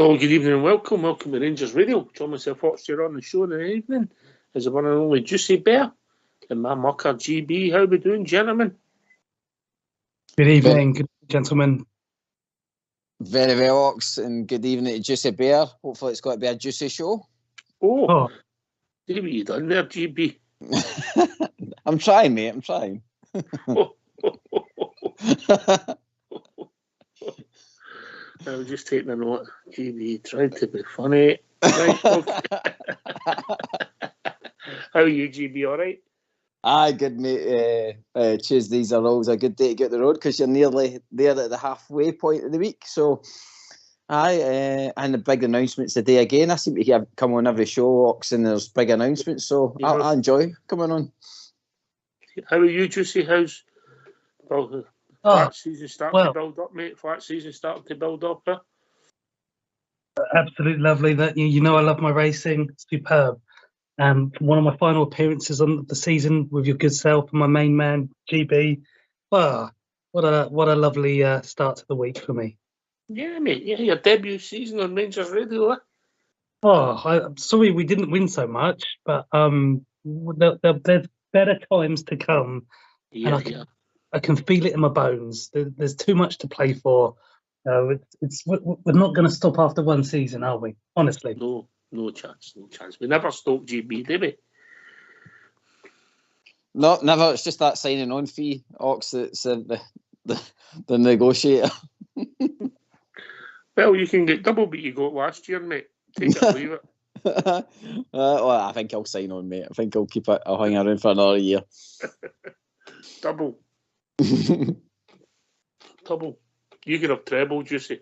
Well, good evening and welcome. Welcome to Rangers Radio. John myself, Foxter on the show in the evening is the one and only Juicy Bear and my mucker GB. How we doing, gentlemen? Good evening, good gentlemen. Very well, Ox, and good evening to Juicy Bear. Hopefully it's got to be a juicy show. Oh. See what you done there, GB. I'm trying, mate, I'm trying. I was just taking a note. GB tried to be funny. Right, okay. How are you, GB? All right? Aye, good, mate. Tuesdays are always a good day to get the road because you're nearly there at the halfway point of the week. So, and the big announcements today again. I seem to come on every show, Ox, and there's big announcements. So I enjoy coming on. How are you, Juicy? How's flat season starting to build up, mate? Flat season starting to build up, huh? Absolutely lovely. That you know I love my racing. Superb. One of my final appearances on the season with your good self and my main man GB. Wow, what a lovely start to the week for me. Yeah, mate. Yeah, your debut season on Rangers Radio. I'm sorry we didn't win so much, but there's better times to come. Yeah, I can feel it in my bones. There's too much to play for. We're not going to stop after one season, are we? Honestly, no chance. We never stopped GB, did we? No, never. It's just that signing on fee, Ox. That's the negotiator. Well, you can get double what you got last year, mate. Take it or leave it. Well, I think I'll sign on, mate. I think I'll keep it. I'll hang around for another year. Double. Double. You could have treble, Juicy.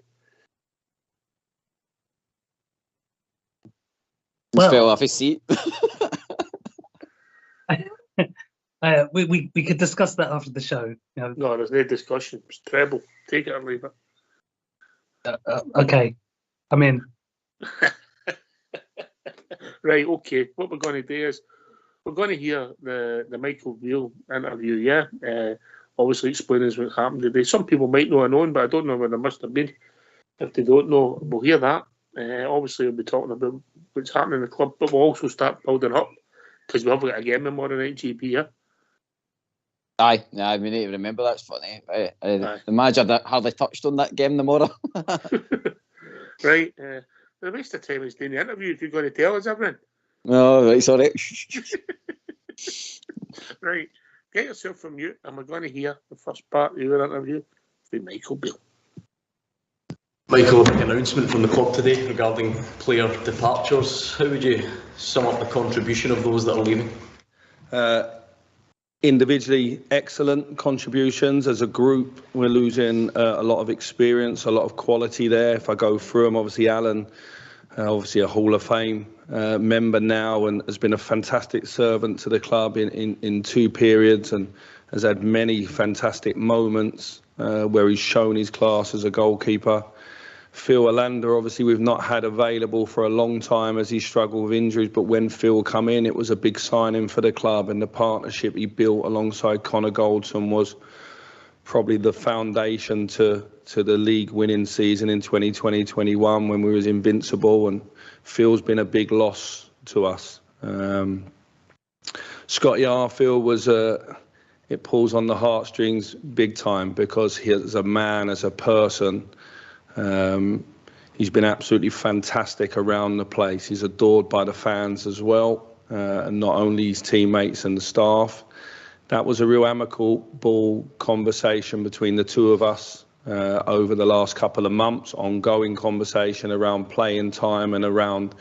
Well, fell off his seat. We could discuss that after the show. You know. No, there's no discussion. It's treble. Take it or leave it. Okay, I'm in. Right, okay. What we're going to do is we're going to hear the Michael Beale interview, yeah? Obviously explaining what happened today. Some people might know and known, but I don't know where they must have been. If they don't know, we'll hear that. Obviously, we'll be talking about what's happening in the club, but we'll also start building up because we have got a game tomorrow night, GP, yeah? Aye, we need to remember. That's funny. The manager that hardly touched on that game tomorrow. Right. The waste of time is doing the interview if you're going to tell us everything. No, right, sorry. Right. Get yourself from mute, and we're going to hear the first part of your interview with Michael Beale. Michael, a big announcement from the club today regarding player departures. How would you sum up the contribution of those that are leaving? Individually, excellent contributions. As a group, we're losing a lot of experience, a lot of quality there. If I go through them, obviously Alan, obviously a Hall of Fame member now, and has been a fantastic servant to the club in two periods, and has had many fantastic moments where he's shown his class as a goalkeeper. Phil Alander, obviously we've not had available for a long time as he struggled with injuries, but when Phil come in, it was a big signing for the club, and the partnership he built alongside Connor Goldson was probably the foundation to the league winning season in 2020-21 when we was invincible, and Phil's been a big loss to us. Scotty Arfield was it pulls on the heartstrings big time because he, as a man, as a person, he's been absolutely fantastic around the place. He's adored by the fans as well, and not only his teammates and the staff. That was a real amicable conversation between the two of us over the last couple of months, ongoing conversation around playing time and around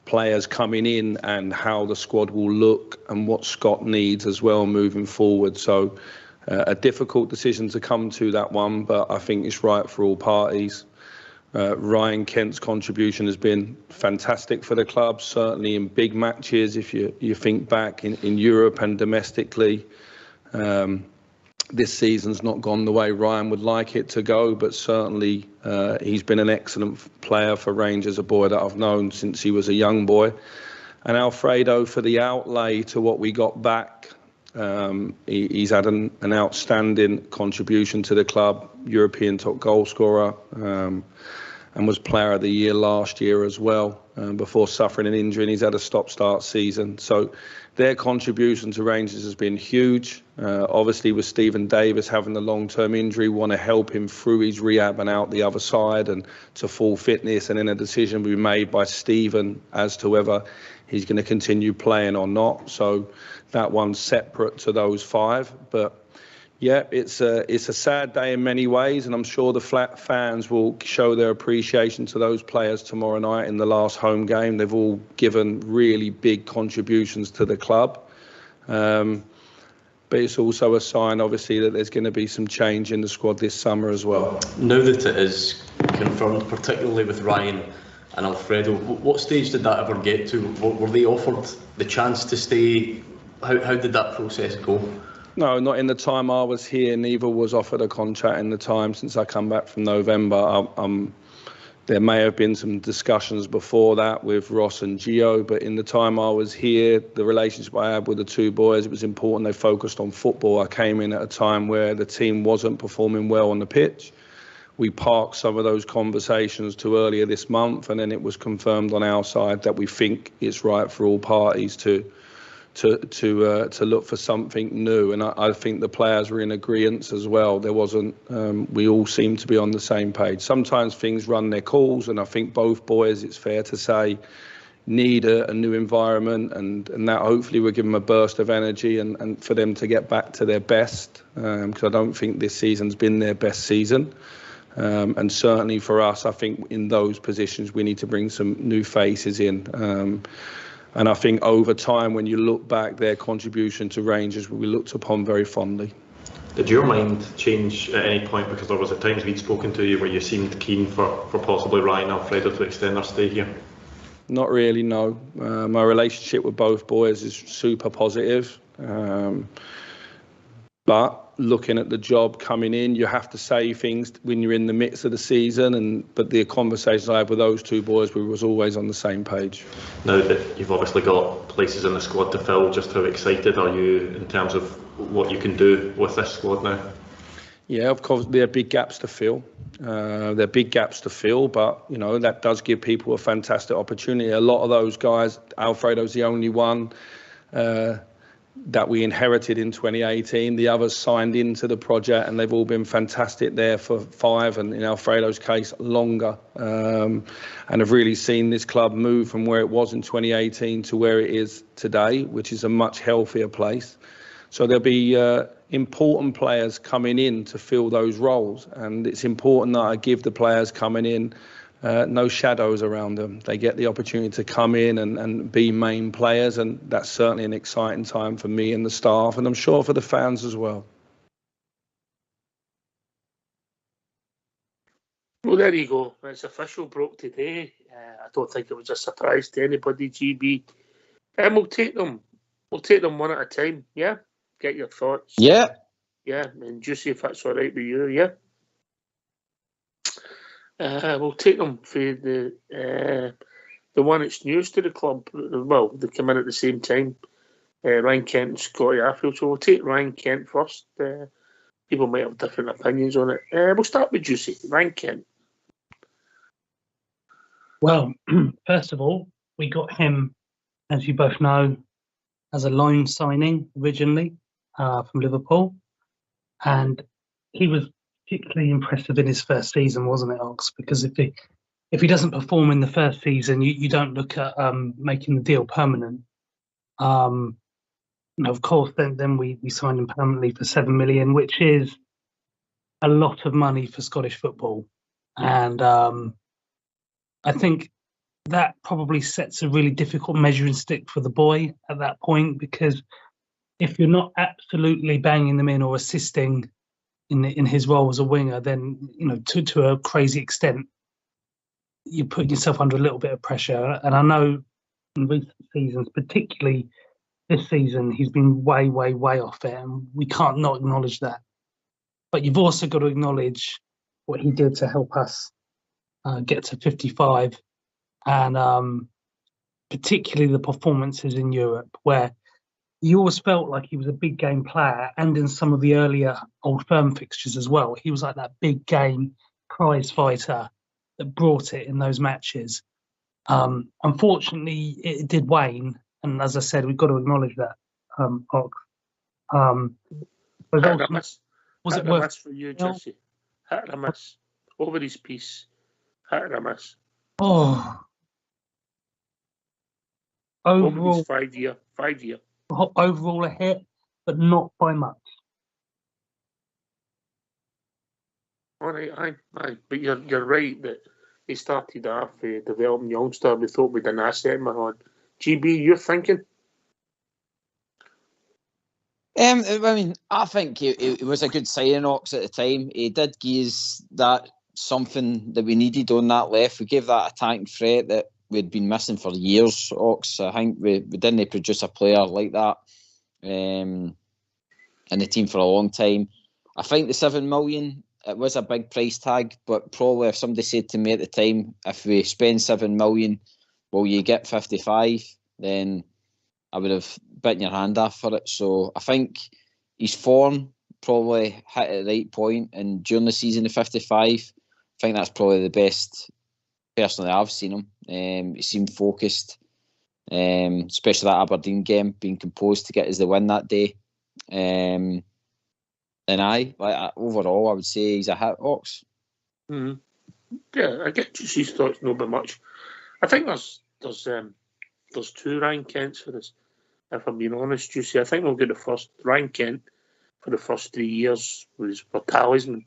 players coming in and how the squad will look and what Scott needs as well moving forward. So a difficult decision to come to, that one, but I think it's right for all parties. Ryan Kent's contribution has been fantastic for the club, certainly in big matches. If you think back in Europe and domestically, this season's not gone the way Ryan would like it to go, but certainly he's been an excellent player for Rangers, a boy that I've known since he was a young boy. And Alfredo, for the outlay to what we got back, he's had an outstanding contribution to the club, European top goal scorer. and was Player of the Year last year as well, before suffering an injury, and he's had a stop-start season. So their contribution to Rangers has been huge. Obviously, with Stephen Davis having the long-term injury, want to help him through his rehab and out the other side and to full fitness, and then a decision will be made by Stephen as to whether he's going to continue playing or not. So that one's separate to those 5. But yeah, it's a sad day in many ways, and I'm sure the fans will show their appreciation to those players tomorrow night in the last home game. They've all given really big contributions to the club. But it's also a sign, obviously, that there's going to be some change in the squad this summer as well. Now that it is confirmed, particularly with Ryan and Alfredo, what stage did that ever get to? Were they offered the chance to stay? How did that process go? No, not in the time I was here. Neither was offered a contract in the time since I come back from November. There may have been some discussions before that with Ross and Gio, but in the time I was here, the relationship I had with the 2 boys, it was important they focused on football. I came in at a time where the team wasn't performing well on the pitch. We parked some of those conversations to earlier this month, and then it was confirmed on our side that we think it's right for all parties to look for something new, and I think the players were in agreement as well. There wasn't, we all seemed to be on the same page. Sometimes things run their course, and I think both boys, it's fair to say, need a new environment, and that hopefully will give them a burst of energy and for them to get back to their best, because I don't think this season's been their best season. And certainly for us, I think in those positions we need to bring some new faces in. And I think over time, when you look back, their contribution to Rangers will be looked upon very fondly. Did your mind change at any point? Because there was at times we'd spoken to you where you seemed keen for possibly Ryan and Alfredo to extend their stay here. Not really, no. My relationship with both boys is super positive. But looking at the job coming in, you have to say things when you're in the midst of the season. But the conversations I had with those 2 boys, we was always on the same page. Now that you've obviously got places in the squad to fill, just how excited are you in terms of what you can do with this squad now? Yeah, of course, there are big gaps to fill. But you know, that does give people a fantastic opportunity. A lot of those guys, Alfredo's the only one that we inherited in 2018. The others signed into the project, and they've all been fantastic there for 5, and in Alfredo's case, longer. And have really seen this club move from where it was in 2018 to where it is today, which is a much healthier place. So there'll be important players coming in to fill those roles, and it's important that I give the players coming in no shadows around them. They get the opportunity to come in and be main players, and that's certainly an exciting time for me and the staff, and I'm sure for the fans as well. Well, there you go. It's official, broke today. I don't think it was a surprise to anybody, GB. And we'll take them one at a time, yeah? Get your thoughts. Yeah. Yeah, and Juicy, if that's all right with you, yeah? We'll take them for the one that's news to the club. Well, they come in at the same time. Ryan Kent and Scotty Arfield. So we'll take Ryan Kent first. People might have different opinions on it. We'll start with Juicy. Ryan Kent. Well, first of all, we got him, as you both know, as a loan signing originally from Liverpool. And he was particularly impressive in his first season, wasn't it, Ox? Because if he doesn't perform in the first season, you don't look at making the deal permanent. Of course, then we signed him permanently for 7 million, which is a lot of money for Scottish football. And I think that probably sets a really difficult measuring stick for the boy at that point, because if you're not absolutely banging them in or assisting in his role as a winger, then, you know, to a crazy extent, you're putting yourself under a little bit of pressure. And I know in recent seasons, particularly this season, he's been way, way, way off it, and we can't not acknowledge that. But you've also got to acknowledge what he did to help us get to 55, and particularly the performances in Europe, where you always felt like he was a big game player, and in some of the earlier Old Firm fixtures as well. He was like that big game prize fighter that brought it in those matches. Unfortunately, it did wane, and as I said, we've got to acknowledge that. Ox. But Hit or ultimately, miss. was Hit it or worth? miss for you, Jesse? Hit or miss. Over his piece. Hit or miss. Oh, Over his overall, 5 year. 5 year. overall a hit, but not by much. All right, aye. But you're right that he started off developing youngster. We thought we'd an asset in my hand. GB, you're thinking? I mean, I think it was a good signing, Ox, at the time. He did give us that something that we needed on that left. We gave that attacking threat that we'd been missing for years, Ox. I think we didn't produce a player like that in the team for a long time. I think the 7 million, it was a big price tag, but probably if somebody said to me at the time, if we spend 7 million, will you get 55? Then I would have bitten your hand off for it. So I think his form probably hit at the right point, and during the season of 55, I think that's probably the best personally I've seen him. He seemed focused, especially that Aberdeen game, being composed to get us the win that day. And overall, I would say he's a hit, Ox. Mm-hmm. Yeah, I get Juicy's thoughts, no but much. I think there's 2 Ryan Kents for us. If I'm being honest, Juicy, I think we'll get the first Ryan Kent for the first 3 years was our talisman.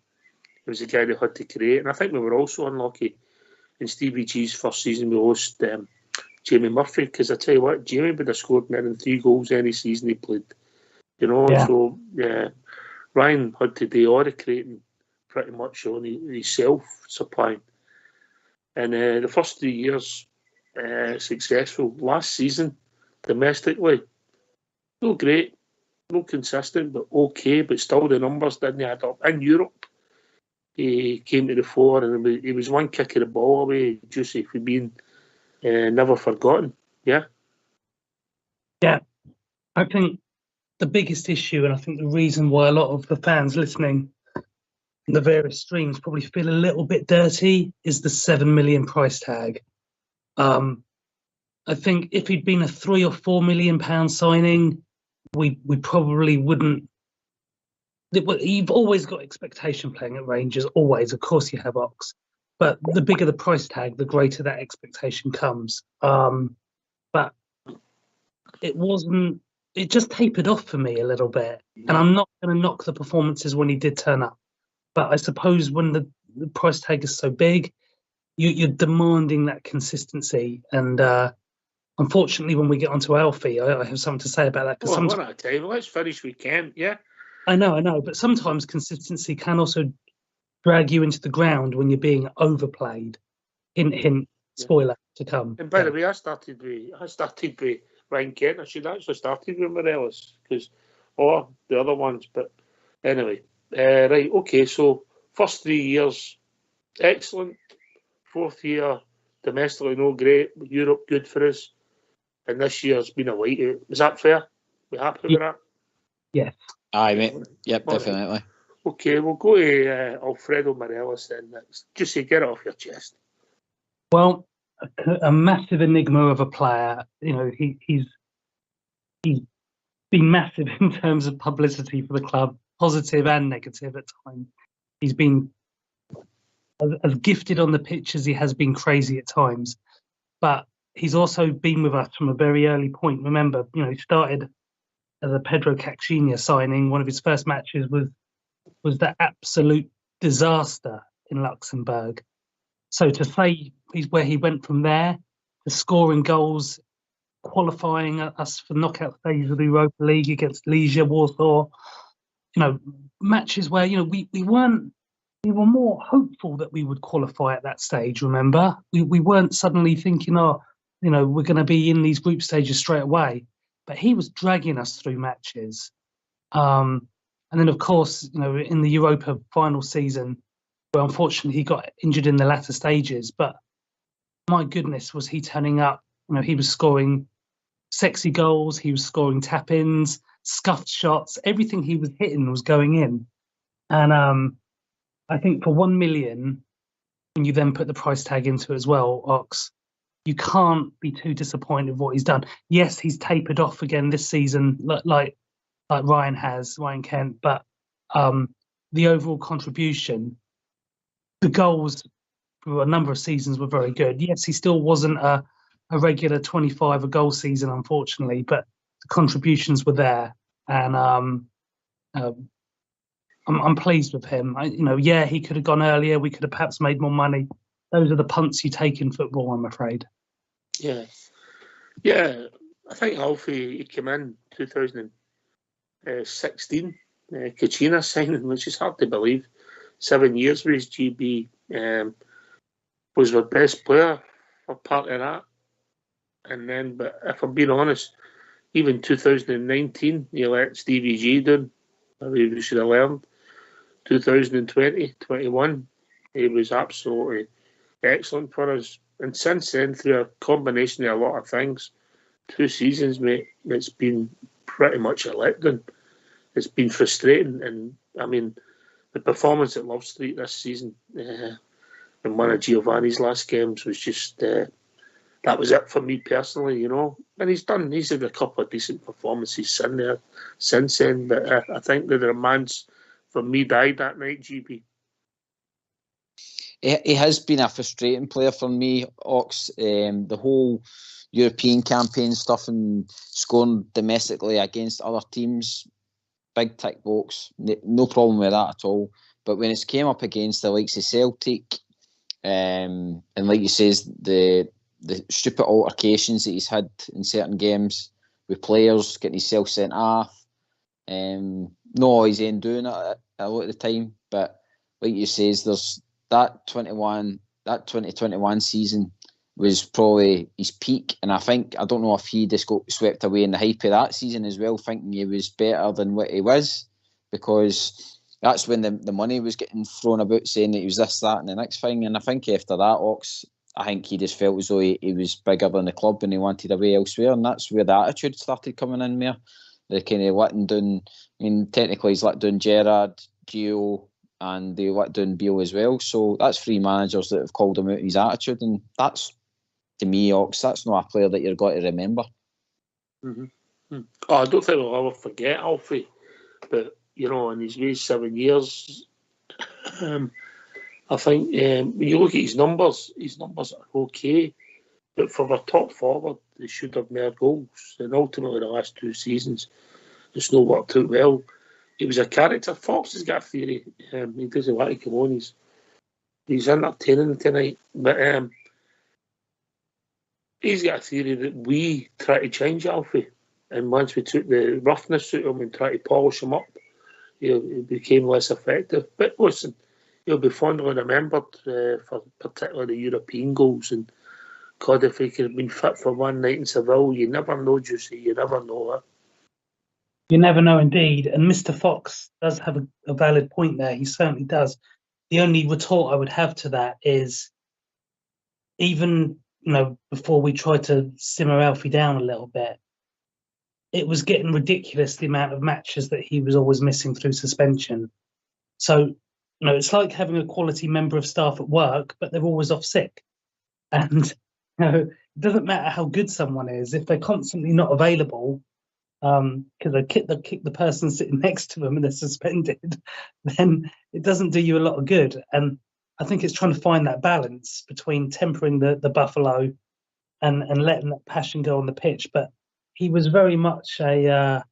He was the guy that had to create, and I think we were also unlucky in Stevie G's first season. We lost Jamie Murphy, because I tell you what, Jamie would have scored more than 3 goals any season he played. You know, Yeah. So yeah, Ryan had to do all the creating pretty much on his self-supplying. And the first 3 years, successful. Last season, domestically, no great, no consistent, but okay, but still the numbers didn't add up. In Europe, he came to the fore, and he was one kick of the ball away, Juicy, for being never forgotten. Yeah? Yeah, I think the biggest issue, and I think the reason why a lot of the fans listening in the various streams probably feel a little bit dirty, is the 7 million price tag. I think if he'd been a £3 or £4 million signing, we probably wouldn't. You've always got expectation playing at Rangers, always. Of course you have, Ox. But the bigger the price tag, the greater that expectation comes. But it wasn't. It just tapered off for me a little bit. And I'm not going to knock the performances when he did turn up. But I suppose when the price tag is so big, you're demanding that consistency. And unfortunately, when we get onto Alfie, I have something to say about that. Well, we're out of time. Let's finish with Kent, yeah? I know. But sometimes consistency can also drag you into the ground when you're being overplayed. Hint, hint, spoiler to come. And by the way, I started with Ryan Kent. I should actually started with Morelos, or the other ones. But anyway, right, okay. So first 3 years, excellent. 4th year, domestically no great. Europe good for us, and this year's been a whiteout. Is that fair? We happy with that? Yes. Aye, mate. Yep, All definitely. Right. Okay, we'll go to Alfredo Morelos then next. Just say, get it off your chest. Well, a massive enigma of a player. You know, he's been massive in terms of publicity for the club, positive and negative at times. He's been as gifted on the pitch as he has been crazy at times, but he's also been with us from a very early point. Remember, he started as a Pedro Caixinha signing. One of his first matches was that absolute disaster in Luxembourg. So to say he's where he went from there to scoring goals, qualifying us for knockout stages of the Europa League against Legia Warsaw, matches where we were more hopeful that we would qualify at that stage. Remember, we weren't suddenly thinking, we're going to be in these group stages straight away. But he was dragging us through matches, and then of course, in the Europa final season, where unfortunately he got injured in the latter stages. But my goodness, was he turning up? He was scoring sexy goals. He was scoring tap-ins, scuffed shots. Everything he was hitting was going in. And I think for 1 million, when you then put the price tag into it as well, Ox, you can't be too disappointed with what he's done. Yes, he's tapered off again this season, like Ryan Kent, but the overall contribution, the goals for a number of seasons were very good. Yes, he still wasn't a regular 25 a goal season, unfortunately, but the contributions were there, and I'm pleased with him. Yeah, he could have gone earlier. We could have perhaps made more money. Those are the punts you take in football, I'm afraid. Yeah. I think Alfie, he came in 2016, Kachina signing, which is hard to believe. 7 years with his GB, was our best player for part of that. And then, but if I'm being honest, even 2019, he let Stevie G down. Maybe we should have learned. 2020, 21, he was absolutely excellent for us. And since then, through a combination of a lot of things, 2 seasons, mate, it's been pretty much a letdown. It's been frustrating. And, I mean, the performance at Love Street this season in one of Giovanni's last games was just, that was it for me personally, And he's had a couple of decent performances since then, but I think that the romance for me died that night, GB. He has been a frustrating player for me, Ox. The whole European campaign stuff and scoring domestically against other teams, big tick box, no problem with that at all. But when it's came up against the likes of Celtic, and like you says, the stupid altercations that he's had in certain games with players, getting himself sent off, no, he's ain't doing it a lot of the time. But like you says, there's that 2021 season was probably his peak, and I don't know if he just got swept away in the hype of that season as well, thinking he was better than what he was, because that's when the money was getting thrown about, saying that he was this, that, and the next thing. And I think after that, Ox, I think he just felt as though he was bigger than the club and he wanted away elsewhere, and that's where the attitude started coming in there. The kind of letting down. I mean, technically he's let down Gerrard, Gio, and they let down Beale as well. So that's 3 managers that have called him out his attitude, and that's, to me, Ox, that's not a player that you're going to remember. Mm-hmm. Oh, I don't think we'll ever forget Alfie, but in his 7 years, I think when you look at his numbers are okay, but for the top forward, they should have more goals. And ultimately, the last 2 seasons, it's not worked out well. He was a character. Fox has got a theory. He doesn't want to come on. He's entertaining tonight, but he's got a theory that we try to change Alfie, and once we took the roughness out of him and tried to polish him up, he became less effective. But listen, he'll be fondly remembered for particularly the European goals. And God, if he could have been fit for one night in Seville, you never know, Juicy. You never know that. You never know, indeed. And Mr. Fox does have a valid point there. He certainly does. The only retort I would have to that is, even before we tried to simmer Alfie down a little bit, it was getting ridiculous the amount of matches that he was always missing through suspension. So, it's like having a quality member of staff at work, but they're always off sick. And it doesn't matter how good someone is, if they're constantly not available, because they kick the person sitting next to them and they're suspended, then it doesn't do you a lot of good. And I think it's trying to find that balance between tempering the buffalo and letting that passion go on the pitch. But he was very much a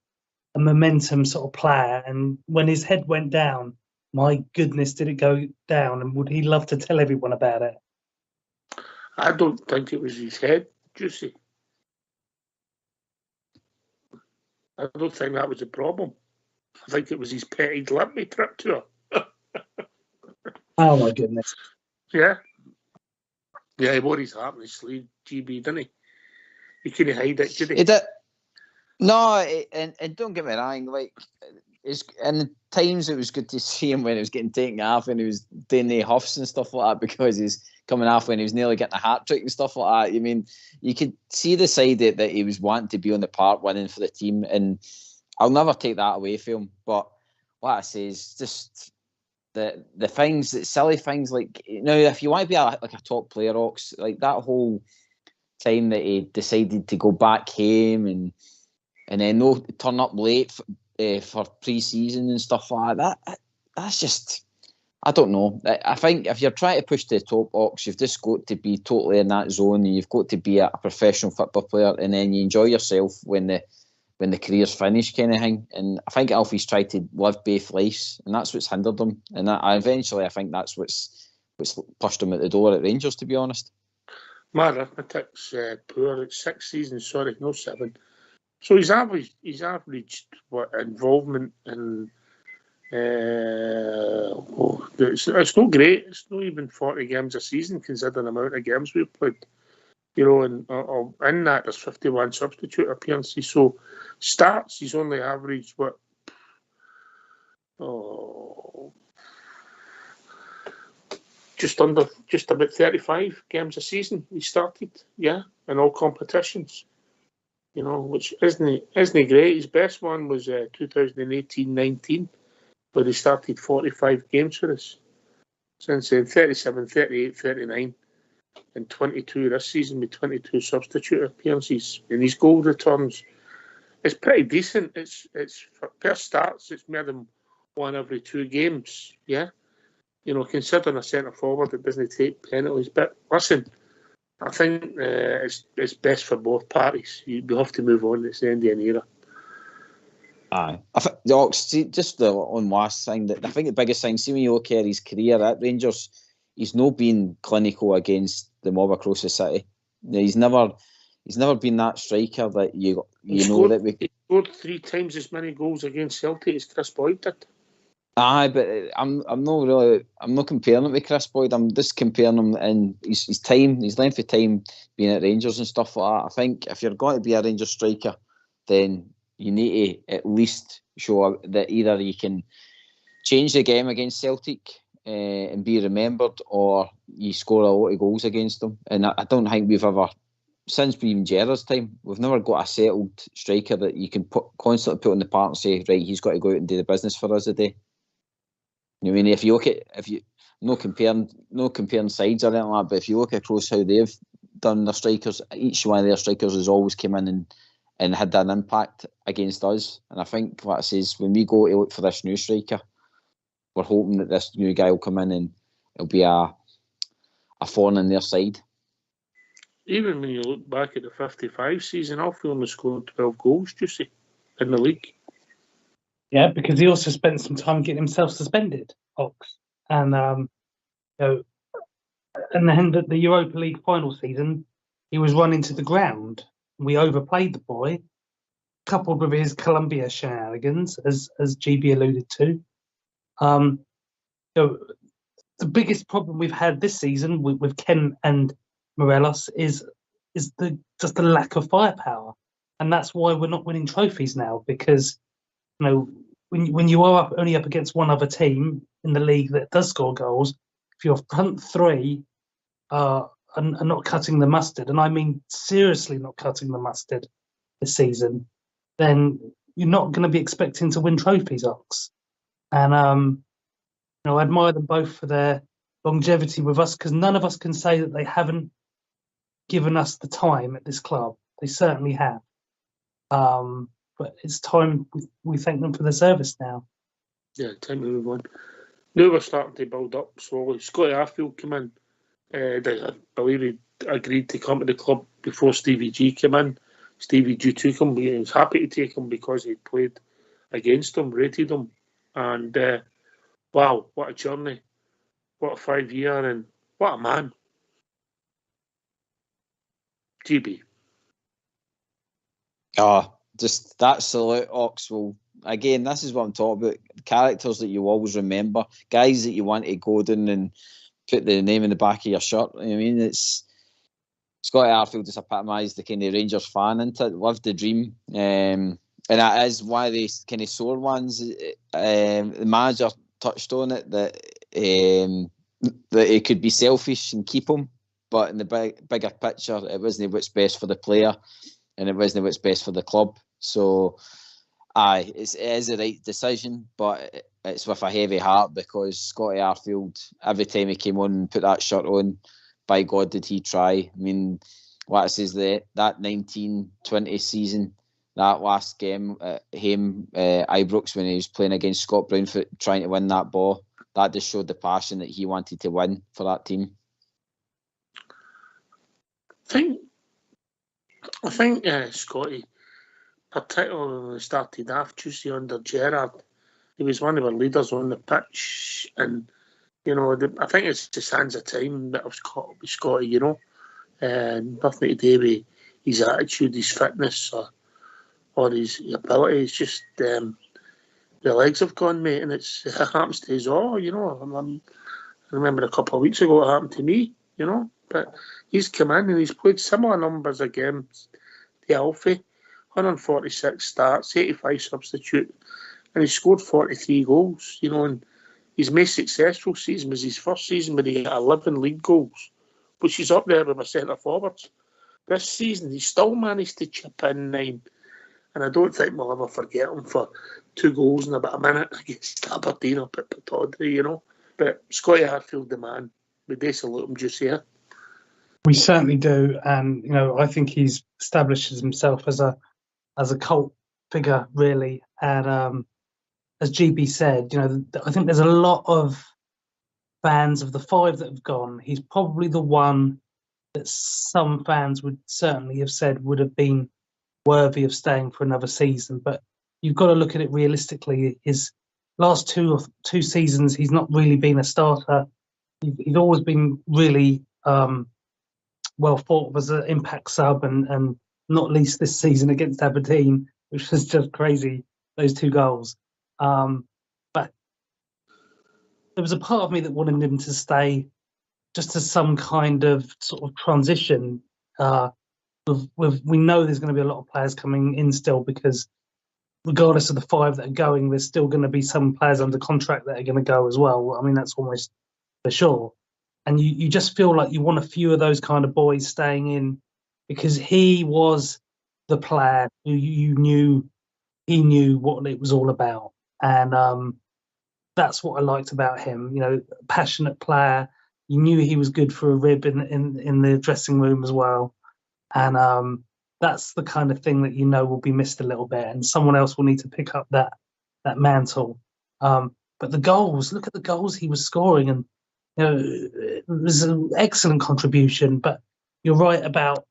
momentum sort of player, and when his head went down, my goodness, did it go down, and would he love to tell everyone about it? I don't think it was his head, Juicy. I don't think that was the problem. I think it was his petted let me trip to her. Oh my goodness. Yeah, he wore his heart in his sleeve, GB, didn't he? He couldn't hide it, did he? He did. No, and don't get me wrong, like, in times it was good to see him when he was getting taken off and he was doing the huffs and stuff like that, because he's coming off when he was nearly getting a hat-trick and stuff like that. I mean, you could see the side that he was wanting to be on the park, winning for the team, and I'll never take that away from him. But what I say is just the things, silly things like, if you want to be like a top player, Ox, like that whole time that he decided to go back home and then no turn up late for pre-season and stuff like that. That's just, I don't know. I think if you're trying to push to the top, Ox, you've just got to be totally in that zone, and you've got to be a professional football player, and then you enjoy yourself when the career's finished, kind of thing. And I think Alfie's tried to live both lives, and that's what's hindered him. And eventually, I think that's what's pushed him at the door at Rangers, to be honest. My arithmetic's poor. It's 6 seasons, sorry, no 7. So he's averaged involvement in. It's not great. It's not even 40 games a season, considering the amount of games we've played. And in that there's 51 substitute appearances. So starts, he's only averaged just about 35 games a season. He started, in all competitions. Which isn't great. His best one was 2018-19. Where he started 45 games for us. Since then, 37, 38, 39, and 22 this season with 22 substitute appearances. And his goal returns, it's pretty decent. It's per starts, it's more than 1 every 2 games. Yeah, considering a centre forward that doesn't take penalties. But listen, I think it's best for both parties. We have to move on. It's the end of an era. Aye. I think just the one last thing, that I think the biggest thing, see when you look at his career at Rangers, he's not been clinical against the mob across the city. He's never been that striker that he scored 3 times as many goals against Celtic as Chris Boyd did. Aye, but I'm not comparing him with Chris Boyd. I'm just comparing him in his length of time being at Rangers and stuff like that. I think if you're going to be a Rangers striker, then you need to at least show that either you can change the game against Celtic and be remembered, or you score a lot of goals against them. And I don't think we've ever, since even Gerrard's time, we've never got a settled striker that you can constantly put on the park and say, right, he's got to go out and do the business for us today. I mean, if you look at, no comparing sides or anything like that, but if you look across how they've done their strikers, each one of their strikers has always come in and had an impact against us. And I think, like I says, when we go to look for this new striker, we're hoping that this new guy will come in and it'll be a thorn in their side. Even when you look back at the 55 season, Alfie only scored 12 goals, do you see, in the league. Yeah, because he also spent some time getting himself suspended, Ox. And, and then the Europa League final season, he was run into the ground. We overplayed the boy, coupled with his Colombia shenanigans, as GB alluded to. The biggest problem we've had this season with Kent and Morelos is just the lack of firepower, and that's why we're not winning trophies now. Because when you are only up against one other team in the league that does score goals, if your front three are not cutting the mustard, and I mean seriously not cutting the mustard this season, then you're not going to be expecting to win trophies, Ox. And I admire them both for their longevity with us, because none of us can say that they haven't given us the time at this club. They certainly have. But it's time we thank them for their service now. Yeah, time to move on. Now we're starting to build up slowly. Scotty Arfield came in. I believe he agreed to come to the club before Stevie G came in. Stevie G took him. He was happy to take him because he played against him, rated him. And wow, what a journey. What a 5-year, and what a man. GB. Just that salute, Oxwell. Again, this is what I'm talking about. Characters that you always remember. Guys that you want to go down and put the name in the back of your shirt. I mean, it's Scotty Arfield just epitomised the kind of Rangers fan into it. Lived the dream. And that is one of the kind of sore ones. The manager touched on it, that it could be selfish and keep him, but in the bigger picture, it wasn't what's best for the player, and it wasn't what's best for the club. So Aye, it is the right decision, but it's with a heavy heart because Scotty Arfield, every time he came on and put that shirt on, by God, did he try. I mean, what I says, that 19-20 season, that last game at Ibrox when he was playing against Scott Brownfoot, trying to win that ball, that just showed the passion that he wanted to win for that team. I think Scotty, particularly when we started off Tuesday under Gerrard, he was one of our leaders on the pitch, and I think it's just hands of time that I've caught up with Scotty. Nothing to do with his attitude, his fitness, or his ability. It's just the legs have gone, mate, and it happens to us all. I remember a couple of weeks ago it happened to me. But he's come in and he's played similar numbers against the Alfie, 146 starts, 85 substitute, and he scored 43 goals. And his most successful season was his first season where he got 11 league goals, which is up there with my centre forwards. This season he still managed to chip in 9, and I don't think we'll ever forget him for 2 goals in about a minute against Aberdeen up at Pittodrie, But Scotty Arfield, the man, we do salute him just here. We certainly do, and I think he's established himself as a cult figure, really. And as GB said, I think there's a lot of fans of the 5 that have gone. He's probably the one that some fans would certainly have said would have been worthy of staying for another season. But you've got to look at it realistically. His last two seasons, he's not really been a starter. He's always been really well thought of as an impact sub, and not least this season against Aberdeen, which was just crazy, those 2 goals. But there was a part of me that wanted him to stay just as some kind of sort of transition. We know there's going to be a lot of players coming in still, because regardless of the 5 that are going, there's still going to be some players under contract that are going to go as well. I mean, that's almost for sure. And you just feel like you want a few of those kind of boys staying in, because he was the player who he knew what it was all about. And that's what I liked about him. Passionate player. You knew he was good for a rib in the dressing room as well. And that's the kind of thing that will be missed a little bit, and someone else will need to pick up that mantle. But the goals, look at the goals he was scoring, and it was an excellent contribution. But you're right about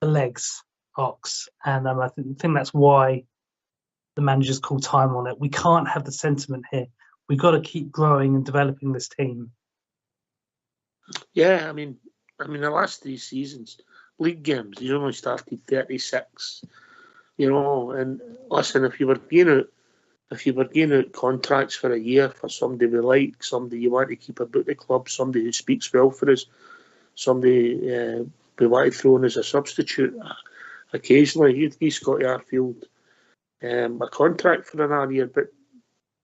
the legs, Ox, and I think that's why the manager's called time on it. We can't have the sentiment here. We've got to keep growing and developing this team. Yeah, I mean, the last 3 seasons, league games, he's only started 36. And listen, if you were getting out contracts for a year for somebody we like, somebody you want to keep about the club, somebody who speaks well for us, somebody we want to throw in as a substitute, occasionally you'd give Scotty Arfield a contract for another year, but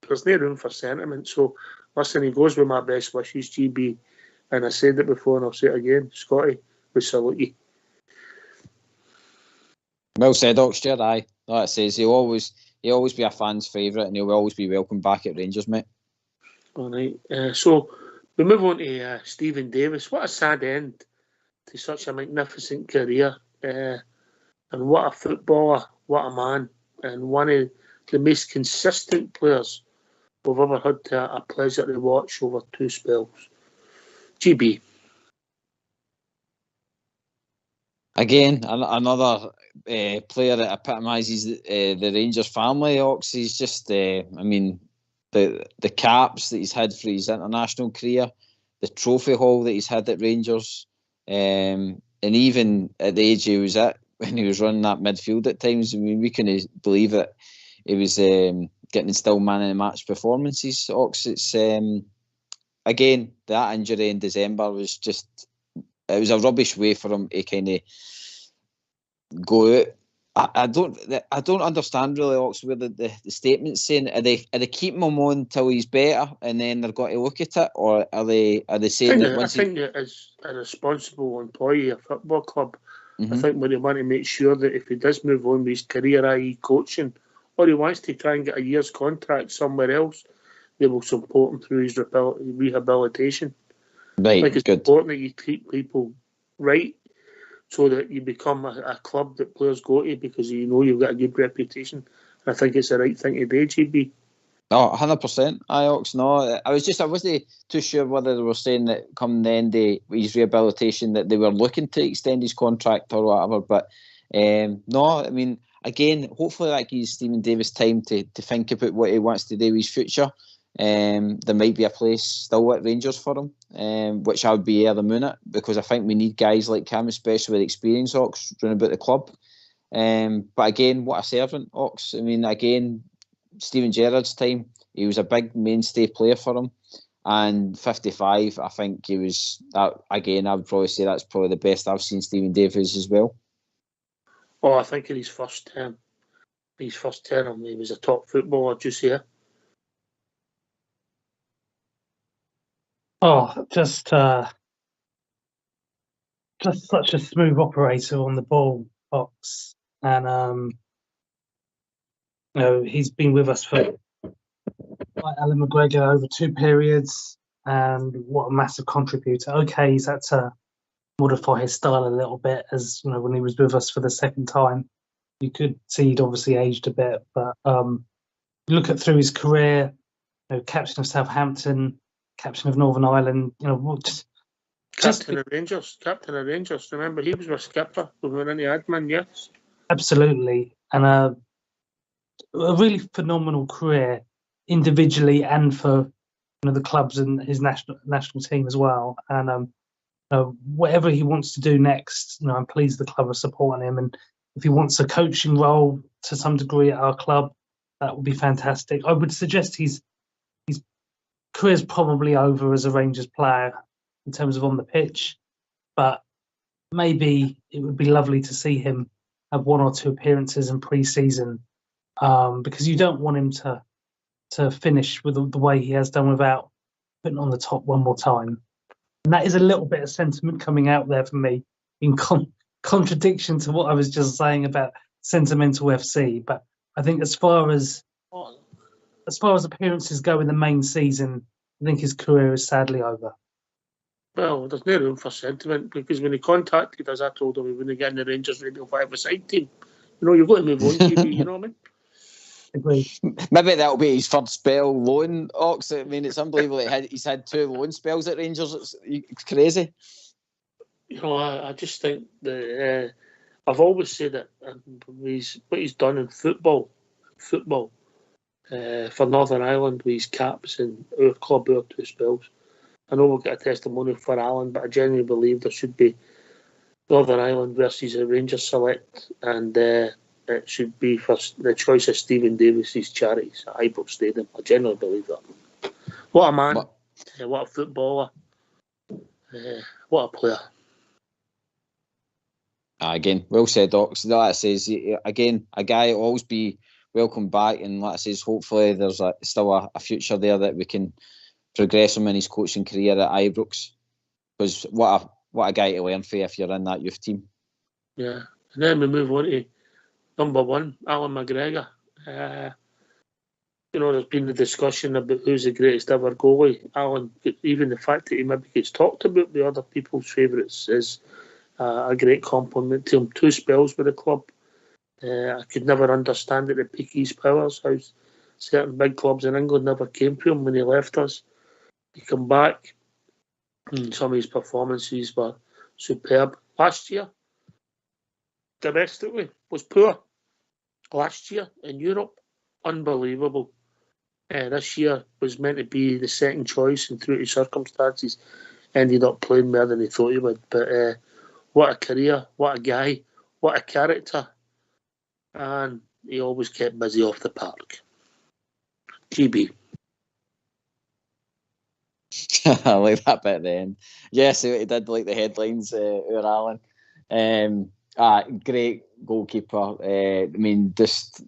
there's no room for sentiment. So listen, he goes with my best wishes, GB, and I said it before and I'll say it again, Scotty, we salute you. Well said, Oxford. Aye, like it says, he'll always be a fan's favourite, and he'll always be welcome back at Rangers, mate. All right. So we move on to Stephen Davis. What a sad end to such a magnificent career, and what a footballer, what a man, and one of the most consistent players we've ever had a pleasure to watch over 2 spells. GB. Again, another player that epitomises the Rangers family. Ox, he's just, the caps that he's had for his international career, the trophy haul that he's had at Rangers, and even at the age he was at when he was running that midfield at times. I mean, we couldn't believe it. He was getting still man of the match performances. Ox, it's again, that injury in December was just. It was a rubbish way for him to kind of go out. I don't understand really, Ox, where the statement's saying. Are they keeping him on till he's better and then they're going to look at it, or are they saying that once I think that as a responsible employee of a football club, I think when they want to make sure that if he does move on with his career, i.e. coaching or he wants to try and get a year's contract somewhere else, they will support him through his rehabilitation. Right, I think it's good. important that you treat people right so that you become a club that players go to because you know you've got a good reputation. I think it's the right thing to do, GB. Oh, 100%. Ox. No, I wasn't too sure whether they were saying that come the end of his rehabilitation that they were looking to extend his contract or whatever. But no, I mean, again, hopefully that gives Stephen Davis time to think about what he wants to do with his future. There might be a place still at Rangers for him, which I would be the moon at, because I think we need guys like Cam, especially with experience, Ox, running about the club. But again, what a servant, Ox. I mean, again, Steven Gerrard's time, he was a big mainstay player for him. And 55, I think he was, again, I would probably say that's probably the best I've seen Stephen Davis as well. Oh, I think in his first term, he was a top footballer just here. Oh, just such a smooth operator on the ball, Fox. And he's been with us for like Alan McGregor over 2 periods, and what a massive contributor. Okay, he's had to modify his style a little bit, as when he was with us for the second time. You could see he'd obviously aged a bit, but look at through his career, captain of Southampton, captain of Northern Ireland, Captain of Rangers. Remember, he was our skipper when we were in the admin, yes. Absolutely. And a really phenomenal career individually and for the clubs and his national team as well. And whatever he wants to do next, I'm pleased the club are supporting him. And if he wants a coaching role to some degree at our club, that would be fantastic. I would suggest his career's probably over as a Rangers player in terms of on the pitch, but maybe it would be lovely to see him have 1 or 2 appearances in pre-season, because you don't want him to finish with the way he has done without putting on the top one more time. And that is a little bit of sentiment coming out there for me in contradiction to what I was just saying about Sentimental FC. But I think as far as appearances go in the main season, I think his career is sadly over. Well, there's no room for sentiment, because when he contacted us, I told him we wouldn't get in the Rangers Radio 5-a-side team. You've got to move on, GB, you know what I mean? Agreed. Maybe that'll be his third spell loan, Ox. I mean, it's unbelievable. He's had 2 loan spells at Rangers. It's crazy. I just think that I've always said that what he's done in football for Northern Ireland with his caps and our club, our 2 spells. I know we'll get a testimonial for Alan, but I genuinely believe there should be Northern Ireland versus a Rangers select, and it should be for the choice of Stephen Davis's charities at Ibrox Stadium. I genuinely believe that. What a man! What a footballer! What a player! Again, well said, Ox. Like I says, again, a guy will always be welcome back, and like I says, hopefully there's still a future there that we can progress him in his coaching career at Ibrox, because what a guy to learn for if you're in that youth team. Yeah, and then we move on to number 1, Alan McGregor. There's been the discussion about who's the greatest ever goalie. Alan, even the fact that he maybe gets talked about by other people's favourites is a great compliment to him. 2 spells with the club. I could never understand at the peak of his powers how certain big clubs in England never came to him when he left us. He come back, and some of his performances were superb. Last year, domestically, was poor. Last year in Europe, unbelievable. This year was meant to be the second choice, and through his circumstances, ended up playing more than he thought he would. But what a career, what a guy, what a character. And he always kept busy off the park. GB. I like that bit at the end. Yes, he did like the headlines, Alan. Great goalkeeper. I mean, just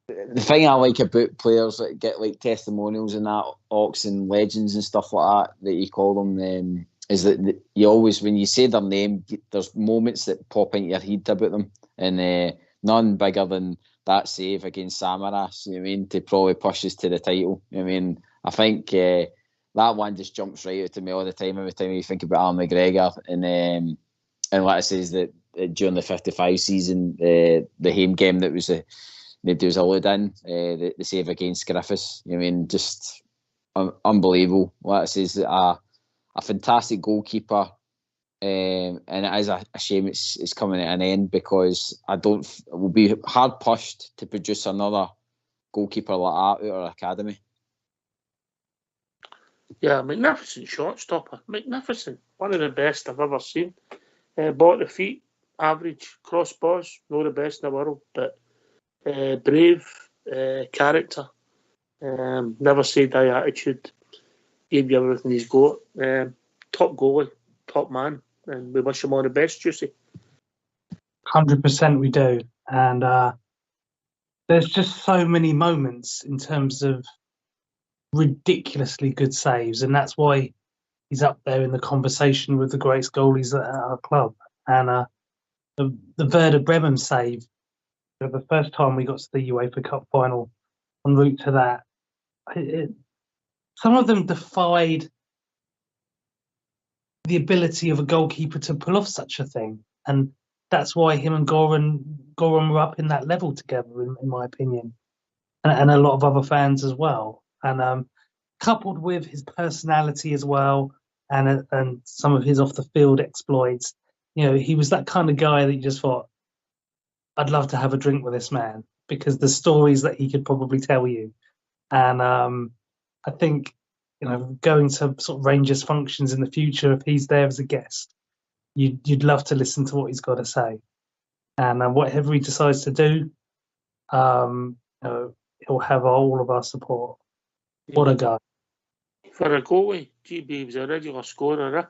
the thing I like about players that get like testimonials and that, Ox and legends and stuff like that you call them, is that you always, when you say their name, there's moments that pop into your head about them. And none bigger than that save against Samaras, you know what I mean, to probably push us to the title. You know what I mean, I think that one just jumps right out to me all the time, every time you think about Alan McGregor. And like I says, that during the 55 season, the home game that was maybe was alluded in, the save against Griffiths, you know what I mean, just unbelievable. Like I says, a fantastic goalkeeper. And it is a shame it's coming at an end, because it will be hard pushed to produce another goalkeeper like that out of our academy. Yeah, magnificent shot stopper. Magnificent. One of the best I've ever seen. Bought the feet, average, crossbars, not the best in the world, but brave, character, never say die attitude, gave you everything he's got. Top goalie, top man, and we wish him all the best, Juicy. 100% we do. And there's just so many moments in terms of ridiculously good saves, and that's why he's up there in the conversation with the greatest goalies at our club. And the Werder Bremen save, the first time we got to the UEFA Cup final, en route to that, some of them defied the ability of a goalkeeper to pull off such a thing, and that's why him and Goran were up in that level together, in my opinion, and a lot of other fans as well. And coupled with his personality as well, and some of his off the field exploits, you know, he was that kind of guy that you just thought, I'd love to have a drink with this man, because the stories that he could probably tell you. And I think, you know, going to sort of Rangers functions in the future, if he's there as a guest, you'd love to listen to what he's got to say. And whatever he decides to do, you know, he'll have all of our support. What a guy. For a goalie, GB was a regular scorer, eh?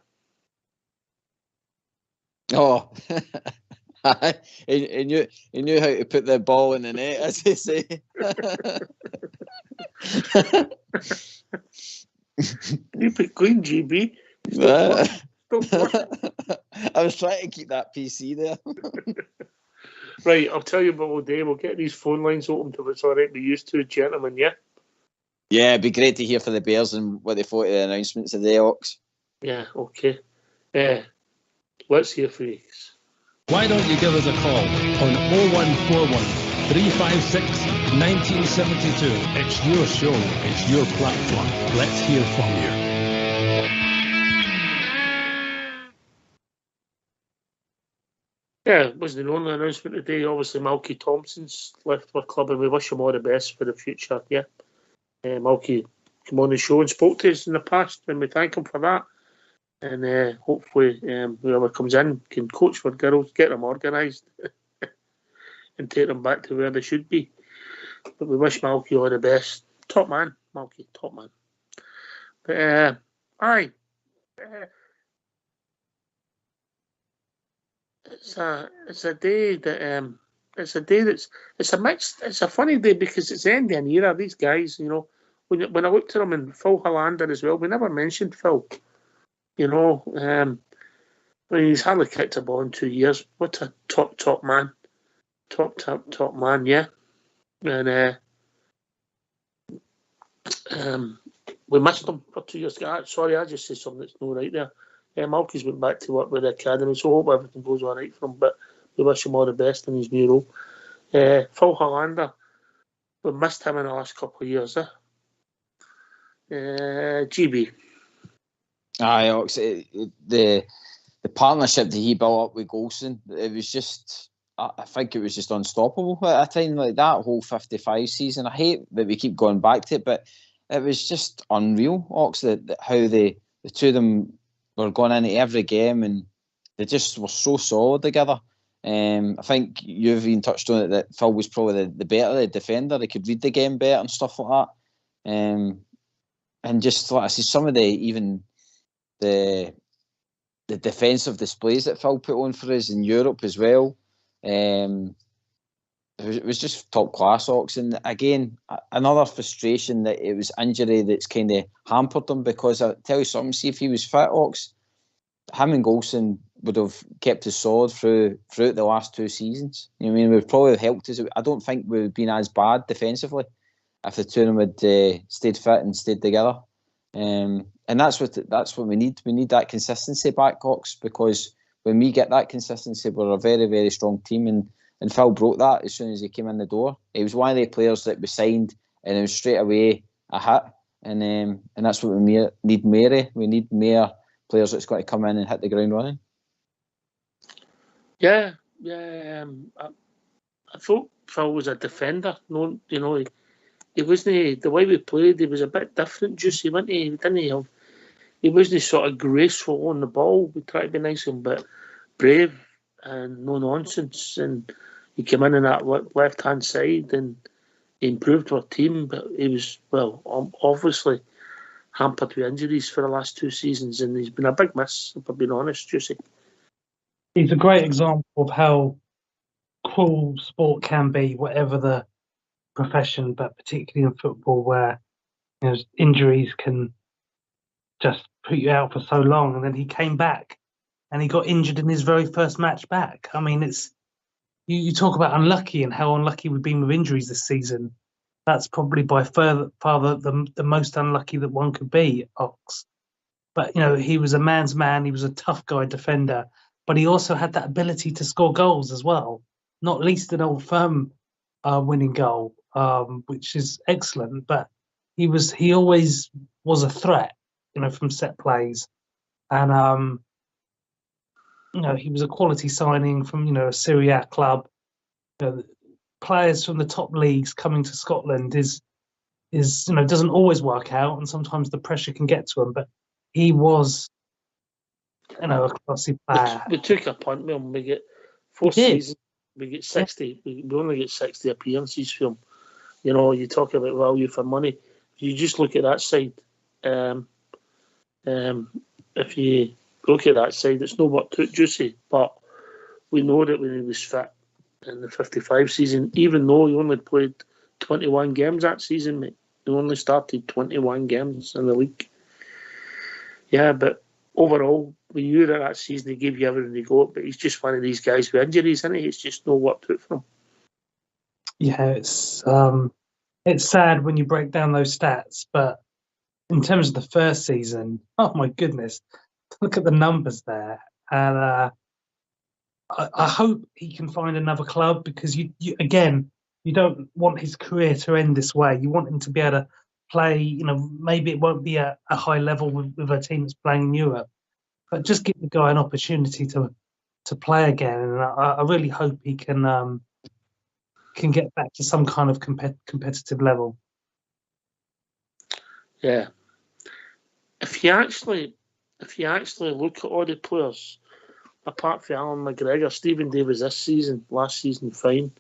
Oh, he knew how to put the ball in the net, as they say. Keep it clean, GB. I was trying to keep that PC there. Right, I'll tell you what we'll do. We'll get these phone lines open till it's all right. We used to, gentlemen, yeah? Yeah, it'd be great to hear for the Bears and what they thought of the announcements today, Ox. Yeah, okay. Let's hear from you. Why don't you give us a call on 0141 356 1972. It's your show, it's your platform. Let's hear from you. Yeah, it wasn't the only announcement today. Obviously, Malky Thompson's left our club, and we wish him all the best for the future, yeah? Malky came on the show and spoke to us in the past, and we thank him for that. And hopefully whoever comes in can coach for girls, get them organised and take them back to where they should be. But we wish Malky all the best. Top man, Malky, top man. But it's a day that it's a mixed. It's a funny day because it's the end of an era. These guys, you know, when I looked at them, and Phil Hollander as well, we never mentioned Phil. You know, I mean, he's hardly kicked a ball in 2 years. What a top man. Top man, yeah. And we missed him for 2 years. Sorry, I just said something that's not right there. Malky's went back to work with the academy, so I hope everything goes all right for him. But we wish him all the best in his new role. Phil Hollander, we missed him in the last couple of years. GB. Aye, Ox, the partnership that he built up with Golson, it was just, I think it was just unstoppable at a time like that whole 55 season. I hate that we keep going back to it, but it was just unreal, Ox, how the two of them were going into every game, and they just were so solid together. I think you've even touched on it, that Phil was probably the better defender. He could read the game better and stuff like that. And just like I see some of the defensive displays that Phil put on for us in Europe as well. It was just top class, Ox. And again, another frustration that it was injury that's kind of hampered him, because I tell you something, see if he was fit, Ox, him and Golson kept us solid throughout the last 2 seasons. You know what I mean? We've probably helped us. I don't think we've been as bad defensively if the two of them had stayed fit and stayed together. And that's what we need. We need that consistency back, Cox, because when we get that consistency, we're a very, very strong team. And Phil broke that as soon as he came in the door. He was one of the players that we signed, and it was straight away a hit. And that's what we need more. We need more players that's got to come in and hit the ground running. Yeah. I thought Phil was a defender. No, you know, he wasn't. The way we played, he was a bit different. Juicy, wasn't he? Didn't he? He wasn't sort of graceful on the ball. We tried to be nice and but brave and no nonsense. And he came in on that left hand side and he improved our team. But he was obviously hampered with injuries for the last 2 seasons, and he's been a big miss, if I'm being honest, Juicy. He's a great example of how cruel sport can be, whatever the profession, but particularly in football, where injuries can just put you out for so long. And then he came back, and he got injured in his very first match back. I mean, it's you talk about unlucky and how unlucky we've been with injuries this season. That's probably by far the most unlucky that one could be, Ox. But he was a man's man. He was a tough guy defender, but he also had that ability to score goals as well. Not least an Old Firm winning goal, which is excellent. But he always was a threat, from set plays, and he was a quality signing from a Serie A club. Players from the top leagues coming to Scotland is doesn't always work out, and sometimes the pressure can get to him. But he was a classy player. We took a punt with him. We get 4 seasons. We get 60. We only get 60 appearances from him. You talk about value for money. You just look at that side. If you look at that side, it's no what took Juicy, but we know that when he was fit in the 55 season, even though he only played 21 games that season, mate, he only started 21 games in the league. Yeah, but overall, we knew that season he gave you everything he got, but he's just one of these guys with injuries, isn't he? It's just no what took for him. Yeah, it's sad when you break down those stats, but in terms of the first season, oh my goodness, look at the numbers there. And I hope he can find another club, because you don't want his career to end this way. You want him to be able to play, maybe it won't be a high level with a team that's playing in Europe, but just give the guy an opportunity to play again. And I really hope he can get back to some kind of competitive level. Yeah. If you actually look at all the players, apart from Alan McGregor, Stephen Davis last season, fine.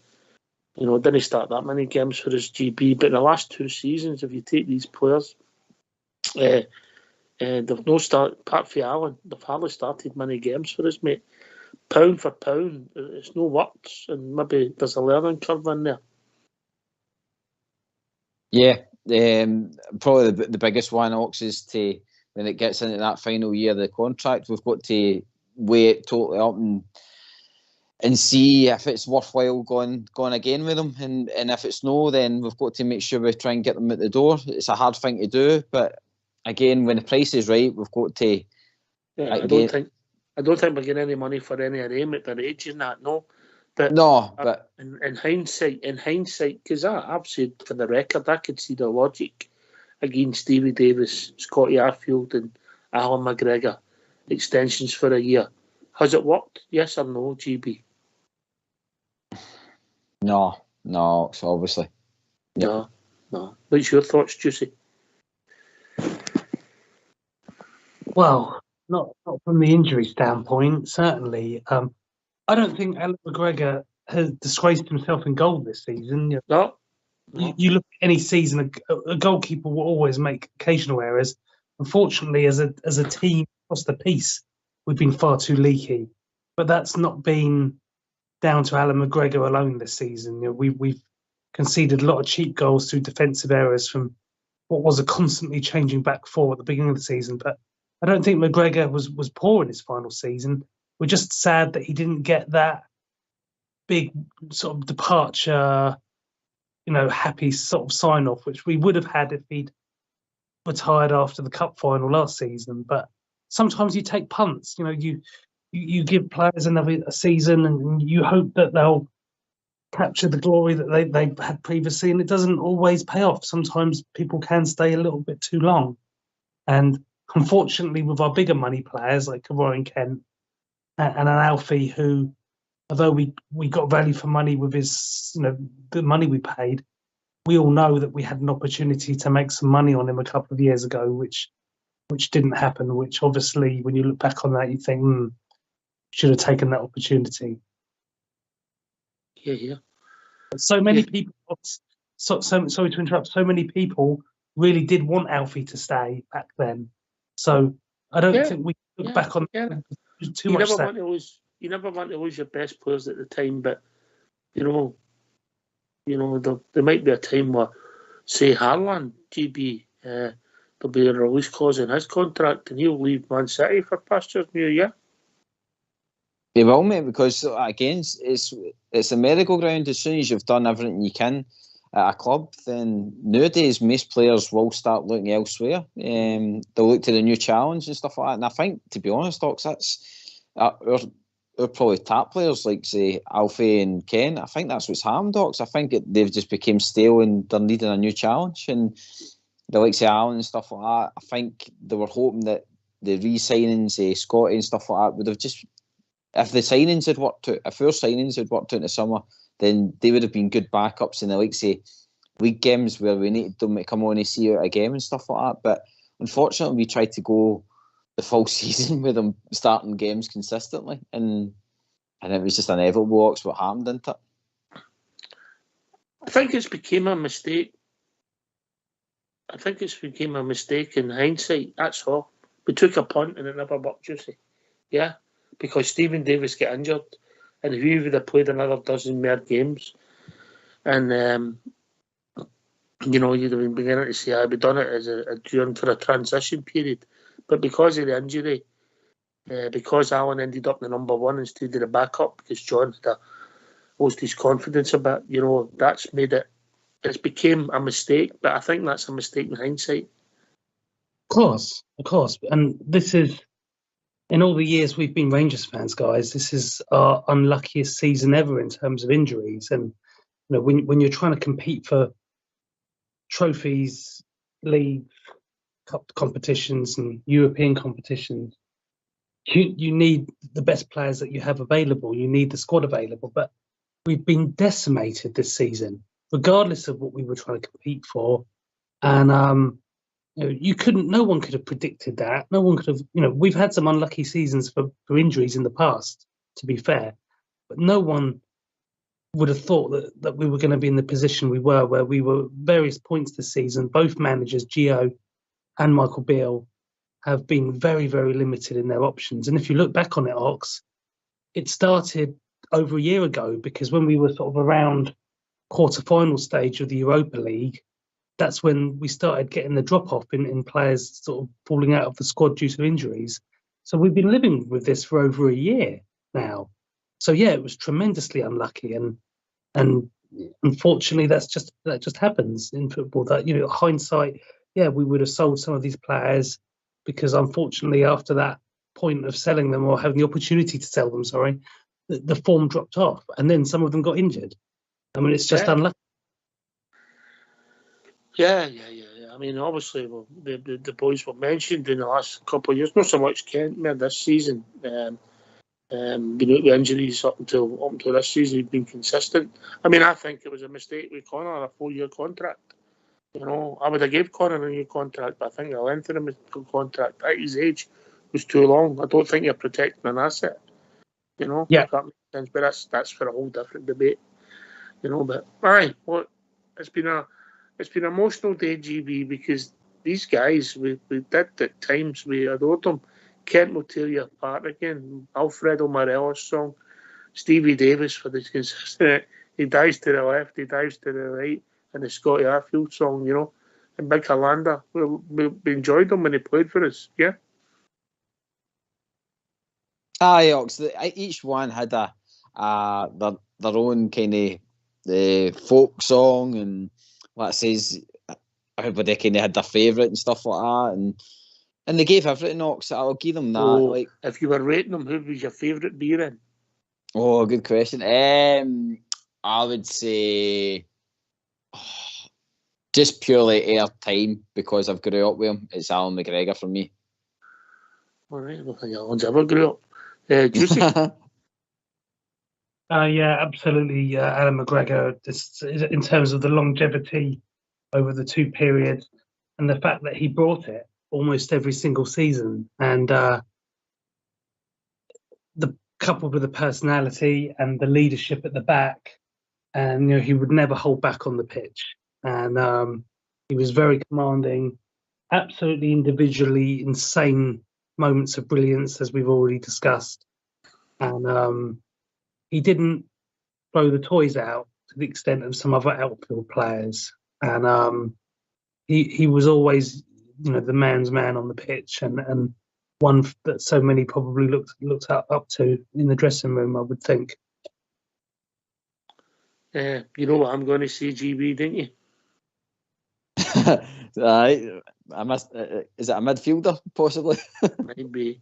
Didn't start that many games for his GB, but in the last 2 seasons, if you take these players, they've no start. Apart from Alan, they've hardly started many games for us, mate. Pound for pound, it's no works, and maybe there's a learning curve in there. Yeah, probably the biggest one, Ox, is when it gets into that final year of the contract, we've got to weigh it totally up and see if it's worthwhile going again with them, and if it's no, then we've got to make sure we try and get them at the door. It's a hard thing to do, but again, when the price is right, we've got to. Yeah, I don't think we're getting any money for any of them at their age and that. No, but in hindsight, because I've said for the record, I could see the logic against Stevie Davis, Scotty Arfield, and Alan McGregor extensions for a year. Has it worked? Yes or no, GB? No, so obviously. Yep. No. What's your thoughts, Juicy? Well, not from the injury standpoint, certainly. I don't think Alan McGregor has disgraced himself in goal this season. No. You look at any season, a goalkeeper will always make occasional errors. Unfortunately, as a team across the piece, we've been far too leaky. But that's not been down to Alan McGregor alone this season. We've conceded a lot of cheap goals through defensive errors from what was a constantly changing back four at the beginning of the season. But I don't think McGregor was poor in his final season. we're just sad that he didn't get that big sort of departure, happy sort of sign off, which we would have had if he'd retired after the cup final last season. But sometimes you take punts. You give players another season, and you hope that they'll capture the glory that they've had previously, and it doesn't always pay off. Sometimes people can stay a little bit too long, and unfortunately, with our bigger money players like Roy Kent and an Alfie, who, although we got value for money with his, the money we paid, we all know that we had an opportunity to make some money on him a couple of years ago, which didn't happen. Which obviously, when you look back on that, you think, should have taken that opportunity. Yeah. So many people. Sorry to interrupt. So many people really did want Alfie to stay back then. So I don't think we look back on too much. You never want to lose your best players at the time, but there might be a time where, say, Harlan, GB, there'll be a release clause in his contract, and he'll leave Man City for pastures new. Yeah. He will, mate, because again, it's a merry-go-round. As soon as you've done everything you can at a club, then nowadays most players will start looking elsewhere. They'll look to the new challenge and stuff like that. And I think, to be honest, Docs, that's our probably top players like, say, Alfie and Ken. I think that's what's harmed, Docs. I think they've just become stale and they're needing a new challenge. And the likes of Allen and stuff like that, I think they were hoping that the re-signings, Scotty and stuff like that, would have just... If the signings had worked out, if our signings had worked out in the summer, then they would have been good backups in the likes of league games where we needed them to come on and see out a game and stuff like that. But unfortunately, we tried to go the full season with them starting games consistently, and it was just inevitable. That's what happened, didn't it? I think it's became a mistake. In hindsight. That's all. We took a punt and it never worked, you see. Yeah. Because Stephen Davis got injured, and if he would have played another dozen more games, and you'd have been beginning to say, I'd be done it as during for a transition period, but because of the injury, because Alan ended up the number one instead of the backup, because John had lost his confidence a bit, that's made it's became a mistake. But I think that's a mistake in hindsight. Of course, and this is. In all the years we've been Rangers fans, guys, this is our unluckiest season ever in terms of injuries. And when you're trying to compete for trophies, league cup competitions, and European competitions, you need the best players that you have available. You need the squad available. But we've been decimated this season, regardless of what we were trying to compete for. And no one could have predicted that. No one could have, we've had some unlucky seasons for injuries in the past, to be fair, but no one would have thought that we were going to be in the position we were, where we were various points this season. Both managers, Gio and Michael Beale, have been very, very limited in their options. And if you look back on it, Ox, it started over a year ago, because when we were sort of around quarter-final stage of the Europa League, that's when we started getting the drop-off in players sort of falling out of the squad due to injuries. So we've been living with this for over a year now. So yeah, it was tremendously unlucky, and unfortunately that just happens in football. That hindsight, yeah, we would have sold some of these players, because unfortunately after that point of selling them, or having the opportunity to sell them, the form dropped off, and then some of them got injured. I mean, it's just unlucky. Yeah. I mean, obviously, the boys were mentioned in the last couple of years. Not so much Kent more this season. The injuries up until this season have been consistent. I mean, I think it was a mistake with Connor, a 4-year contract. I would have gave Connor a new contract, but I think the length of the contract at his age was too long. I don't think you're protecting an asset. Yeah. If that makes sense. But that's for a whole different debate. But aye, it's been an emotional day, GB, because these guys, we did at times, we adored them. Kent will tear you apart again. Alfredo Morelos song. Stevie Davis for the consistent. He dives to the left, he dives to the right. And the Scotty Arfield song, and Big Hollander. We enjoyed him when he played for us, yeah? Aye, Ox. Each one had their own kind of folk song, and like I says, everybody kind of had their favourite and stuff like that, and they gave everything, Ox. I'll give them that. So, like, if you were rating them, who was your favourite beer in? oh, good question. I would say just purely air time because I've grew up with him. It's Alan McGregor for me. All right, I don't think Alan's ever grew up. Juicy. Yeah, absolutely. Alan McGregor, in terms of the longevity over the two periods and the fact that he brought it almost every single season, and the coupled with the personality and the leadership at the back, and he would never hold back on the pitch, and he was very commanding, absolutely individually insane moments of brilliance, as we've already discussed, and he didn't throw the toys out to the extent of some other outfield players, and he was always the man's man on the pitch, and one that so many probably looked up to in the dressing room, I would think. You know what I'm going to say, GB, didn't you? Right. Is it a midfielder, possibly? Maybe.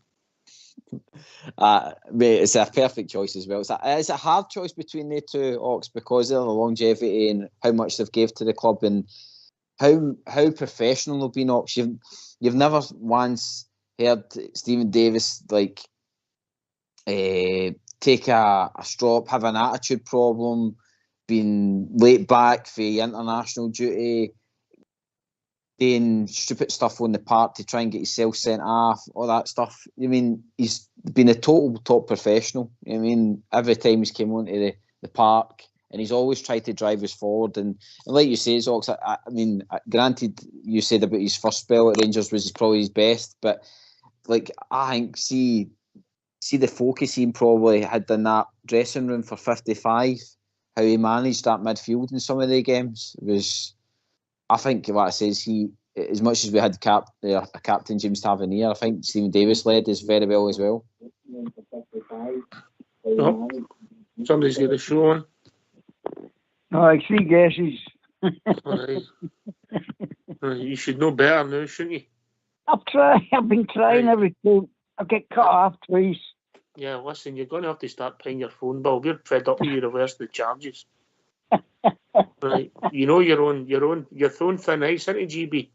Mate, it's a perfect choice as well. It's a hard choice between the two, Ox, because of the longevity and how much they've gave to the club and how professional they've been, Ox. You've never once heard Stephen Davis take a strop, have an attitude problem, being late back for international duty, doing stupid stuff on the park to try and get himself sent off, all that stuff. I mean, he's been a total top professional. I mean, every time he's came onto the park, and he's always tried to drive us forward. And like you say, Ox, I mean, granted, you said about his first spell at Rangers was probably his best, but I think see the focus he probably had in that dressing room for 55, how he managed that midfield in some of the games was. I think, like I says, he, as much as we had a captain James Tavernier, I think Stephen Davis led us very well as well. Oh, somebody's got a show on. Oh, 3 guesses. Right. You should know better now, shouldn't you? I've been trying every time. I get cut off twice. Yeah, listen, you're going to have to start paying your phone bill. We're fed up with you reverse the charges. Right, you're throwing thin ice into GB.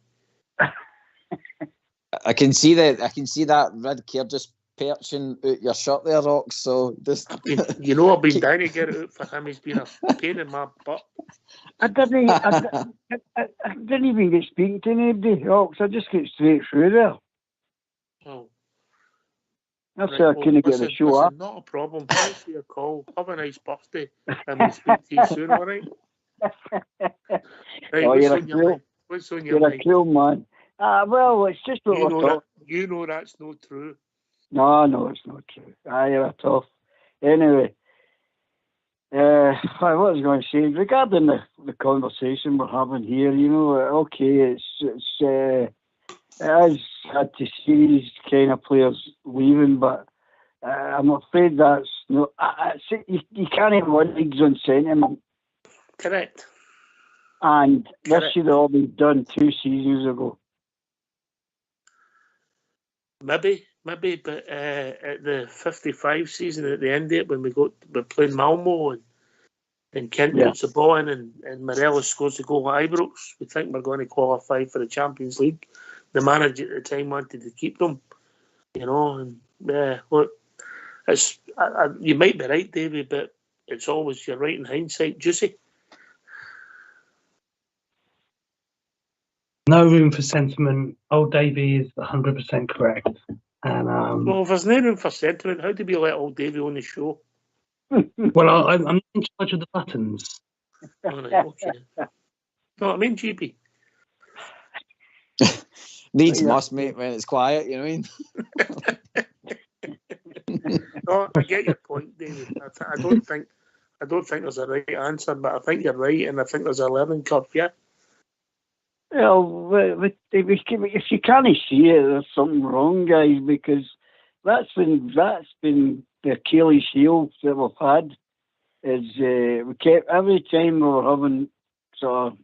I can see that red care just perching out your shirt there, Rox. So just I've been dying to get it out for him. He's been a pain in my butt. I didn't even get speaking to anybody, Rox. I just get straight through there. Oh. That's why I couldn't get the show up. Not a problem. Thanks for your call. Have a nice birthday, and we'll speak to you soon, all right? Right, what's on your mind? You're a cool man. Well, it's just what we're talking. You know that's not true. No, it's not true. You're tough. Anyway, what was I going to say regarding the conversation we're having here? Okay, it is sad to see these kind of players leaving, but I'm afraid that's no. You can't even win leagues on sentiment. Correct. And this should have all been done 2 seasons ago. Maybe, but at the 55 season, at the end of it, when we're playing Malmo and Kent puts the ball in and Morelos scores the goal at Ibrox, we think we're going to qualify for the Champions League. The manager at the time wanted to keep them, and look, it's you might be right, David, but it's always you're right in hindsight. Juicy. No room for sentiment. Old Davey is 100% correct. And well, if there's no room for sentiment, how do we let Old Davey on the show? Well, I'm in charge of the buttons. All right, okay. No, I mean, GB. Needs must, mate, when it's quiet, you know what I mean? No, I get your point, David. I don't think there's a right answer, but I think you're right, and I think there's a learning curve, yeah? Well, if you can't see it, there's something wrong, guys, because that's been the Achilles heel that we've had. Is we kept every time we were having sort of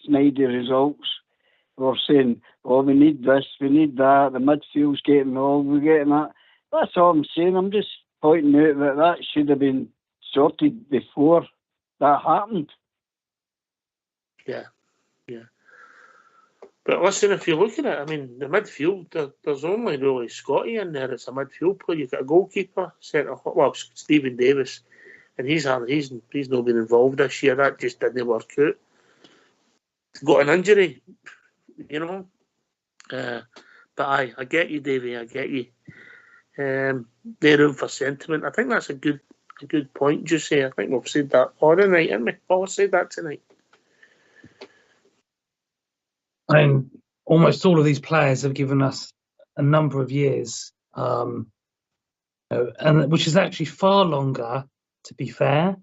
snidey results, we were saying, "Oh, we need this, we need that. The midfield's getting all, we're getting that." That's all I'm saying. I'm just pointing out that should have been sorted before that happened. Yeah. But listen, if you're looking at it, I mean, the midfield, there's only really Scotty in there. It's a midfield player. You've got a goalkeeper, Stephen Davis, and he's not been involved this year. That just didn't work out. Got an injury, you know. But I get you, Davey. I get you. They're room for sentiment. I think that's a good point. Just say. I think we've said that all night, haven't we? Oh, we've said that tonight. And almost all of these players have given us a number of years, and which is actually far longer, to be fair,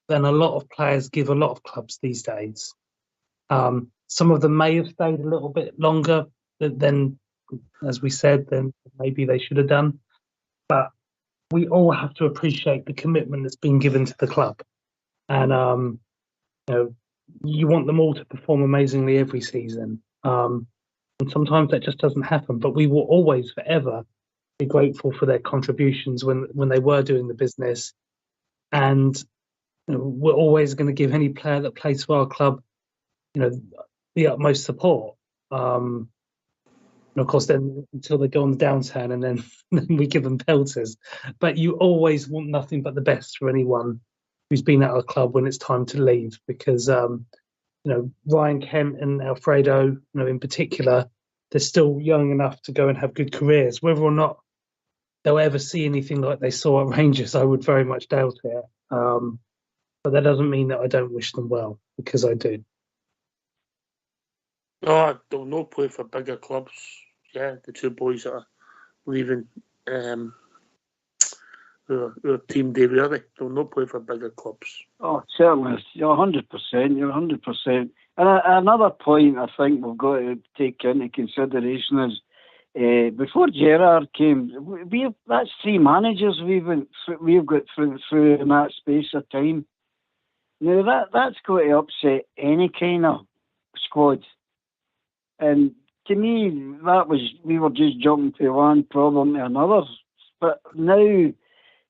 than a lot of players give a lot of clubs these days. Some of them may have stayed a little bit longer than, as we said, than maybe they should have done. But we all have to appreciate the commitment that's been given to the club, and you want them all to perform amazingly every season. And sometimes that just doesn't happen. But we will always, forever, be grateful for their contributions when they were doing the business. And we're always going to give any player that plays for our club, the utmost support. And of course, then until they go on the downturn, and then we give them pelters. But you always want nothing but the best for anyone who's been at our club when it's time to leave, because Ryan Kent and Alfredo, in particular, they're still young enough to go and have good careers. Whether or not they'll ever see anything like they saw at Rangers, I would very much doubt it. But that doesn't mean that I don't wish them well, because I do. No, they'll not play for bigger clubs. Yeah, the two boys that are leaving our team, Davey, are they? They'll not play for bigger clubs. Oh, certainly. You're 100%. You're 100%. And another point I think we've got to take into consideration is before Gerrard came, that's 3 managers we've got through in that space of time. Now that's got to upset any kind of squad. And to me, we were just jumping from one problem to another. But now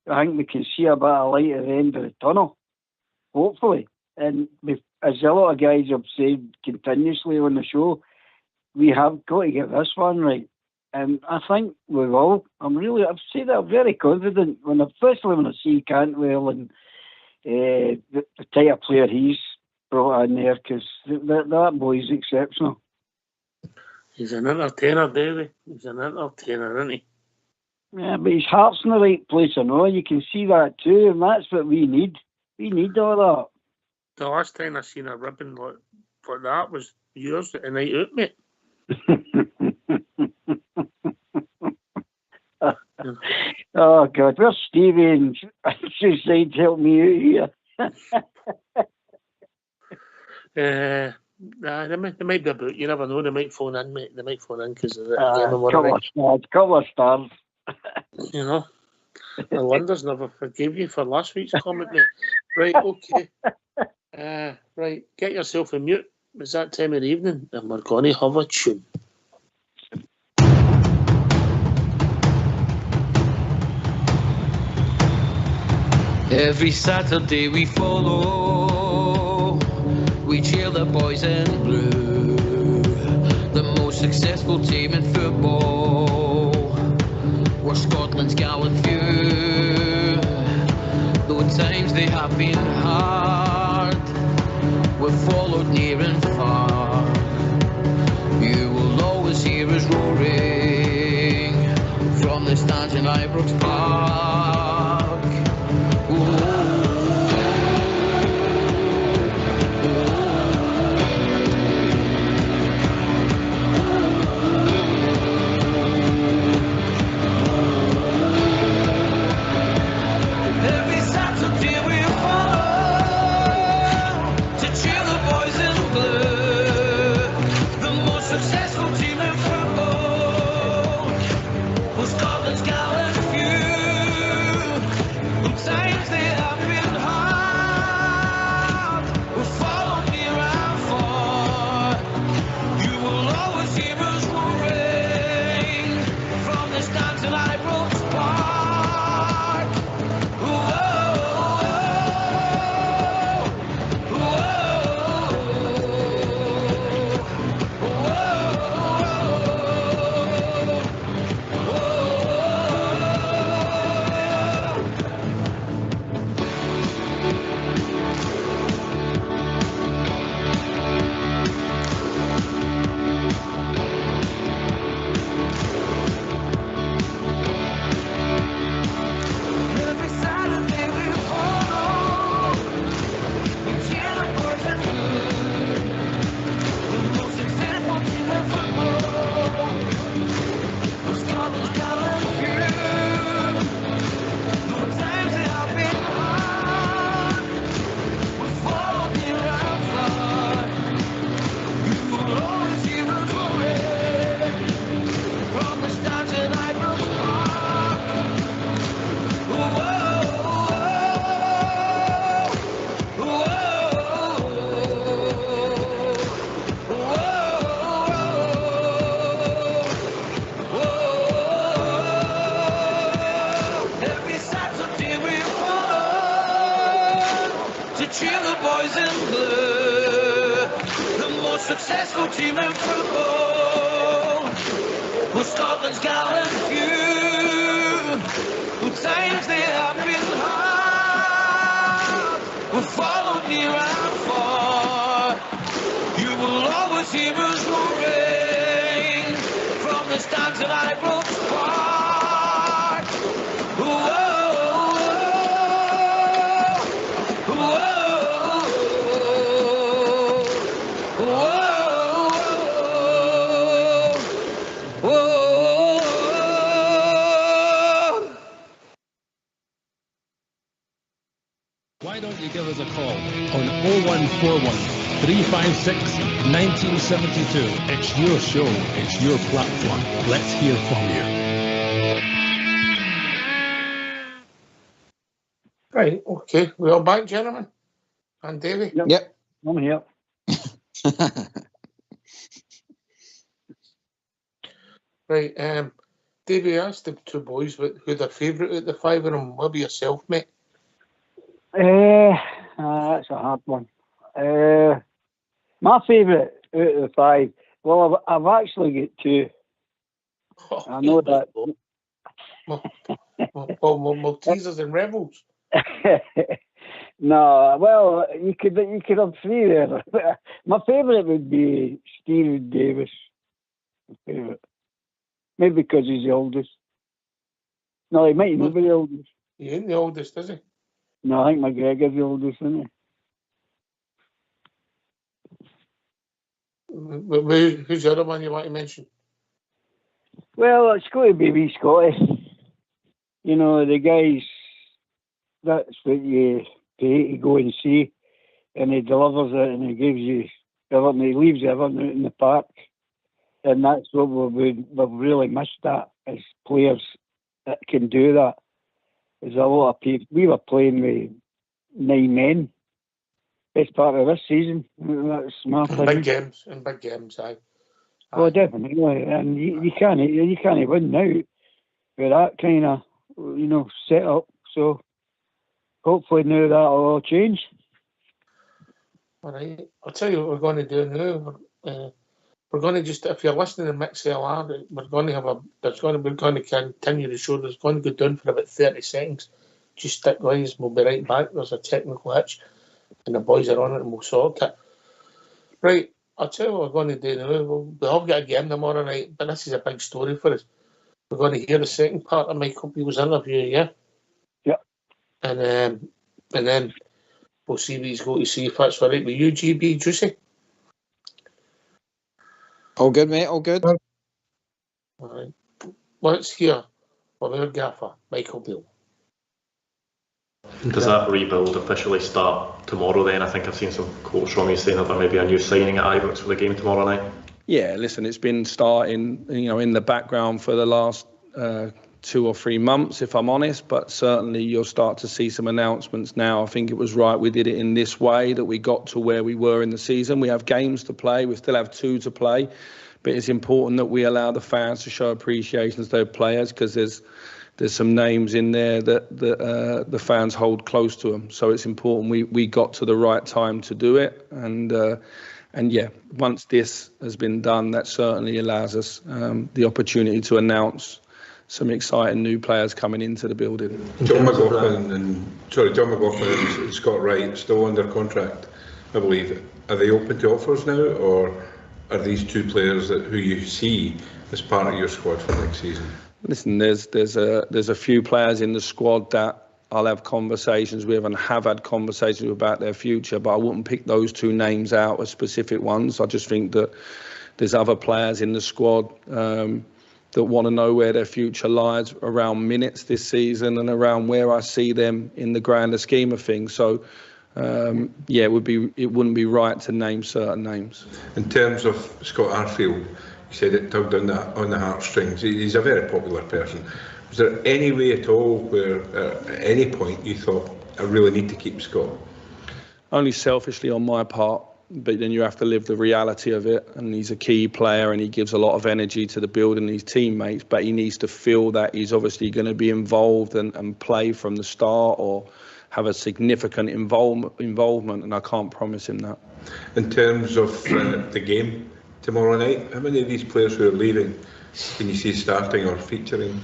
I think we can see a bit of light at the end of the tunnel, hopefully. And as a lot of guys have said continuously on the show, we have got to get this one right. And I think we will. I've said that I'm very confident, especially when I see Cantwell and the type of player he's brought in there, because that boy's exceptional. He's an entertainer, Davey. He's an entertainer, isn't he? Yeah, but his heart's in the right place, I know. You can see that too, and that's what we need. We need all that. The last time I seen a ribbon like that was yours at a night out, mate. Oh, God. Where's Stevie and Suicide to help me out here? They might be about. You never know. They might phone in, mate. They might phone in because of the game and whatever. Couple of stars. The Londoners never forgave you for last week's comment, mate. Right, okay. Right, get yourself a mute. It's that time of the evening, and we're going to have a tune. Every Saturday we follow, we cheer the boys in blue, the most successful team in football. We're Scotland's gallant few, though at times they have been hard. We've followed near and far. You will always hear us roaring from the stands in Ibrox Park. Every Saturday we follow to cheer the boys in blue, the most successful team in football. Well, Scotland's got successful team in football. Well, Scotland's gallant few, well, times they have been hard, well, followed near and far. You will always hear us roaring from the stands at Ibrox Park. Whoa. Why don't you give us a call on 0141 356 1972. It's your show, it's your platform. Let's hear from you. Right, okay. We all back, gentlemen? And Davey? Yep. I'm here. Right, Davey asked the two boys who their favourite out of the five of them. What about yourself, mate? That's a hard one. My favourite out of the five, well, I've actually got two. I know that. Maltesers and Rebels. No, well, you could have three there. My favourite would be Steve Davis. My favourite. Maybe because he's the oldest. No, he might not be the oldest. He ain't the oldest, is he? No, I think McGregor's the oldest, isn't he? Who's the other one you want to mention? Well, it's got to be wee Scotty. You know, the guys, that's what you pay to go and see, and he delivers it and he gives you everything, he leaves everything out in the park. And that's what we've really missed, that as players that can do that. There's a lot of people. We were playing with 9 men. Best part of this season. That's my opinion. Big games, aye. Oh, definitely. And you can't win now with that kind of, setup. So hopefully now that'll all change. All right. I'll tell you what we're going to do now. We're going to just, if you're listening to MixLR, we're going to continue the show. It's going to go down for about 30 seconds. Just stick with us. We'll be right back. There's a technical hitch, and the boys are on it, and we'll sort it. Right. I'll tell you what we're going to do now. We'll have got a game tomorrow night, but this is a big story for us. We're going to hear the second part of Michael Beale's interview, yeah? Yeah. And then we'll see what he's going to see, if that's all right with you, GB Juicy. All good, mate, all good. All right. Let's hear from our gaffer, Michael Beale. Does that rebuild officially start tomorrow then? I think I've seen some quotes from you saying that there may be a new signing at Ibrox for the game tomorrow night. Yeah, listen, it's been starting, in the background for the last 2 or 3 months, if I'm honest, but certainly you'll start to see some announcements now. I think it was right we did it in this way, that we got to where we were in the season. We have games to play, we still have 2 to play, but it's important that we allow the fans to show appreciation to their players, because there's some names in there that the fans hold close to them. So it's important we got to the right time to do it. And yeah, once this has been done, that certainly allows us the opportunity to announce some exciting new players coming into the building. John McLaughlin and Scott Wright still under contract, I believe. Are they open to offers now, or are these 2 players who you see as part of your squad for next season? Listen, there's a few players in the squad that I'll have conversations with and have had conversations about their future, but I wouldn't pick those 2 names out as specific ones. I just think that there's other players in the squad that want to know where their future lies around minutes this season and around where I see them in the grander scheme of things. So, it wouldn't be right to name certain names. In terms of Scott Arfield, you said it tugged on the heartstrings. He's a very popular person. Was there any way at all where at any point you thought, I really need to keep Scott? Only selfishly on my part, but then you have to live the reality of it. And he's a key player and he gives a lot of energy to the building and his teammates, but he needs to feel that he's obviously going to be involved and play from the start or have a significant involvement, and I can't promise him that. In terms of the game tomorrow night, how many of these players who are leaving can you see starting or featuring?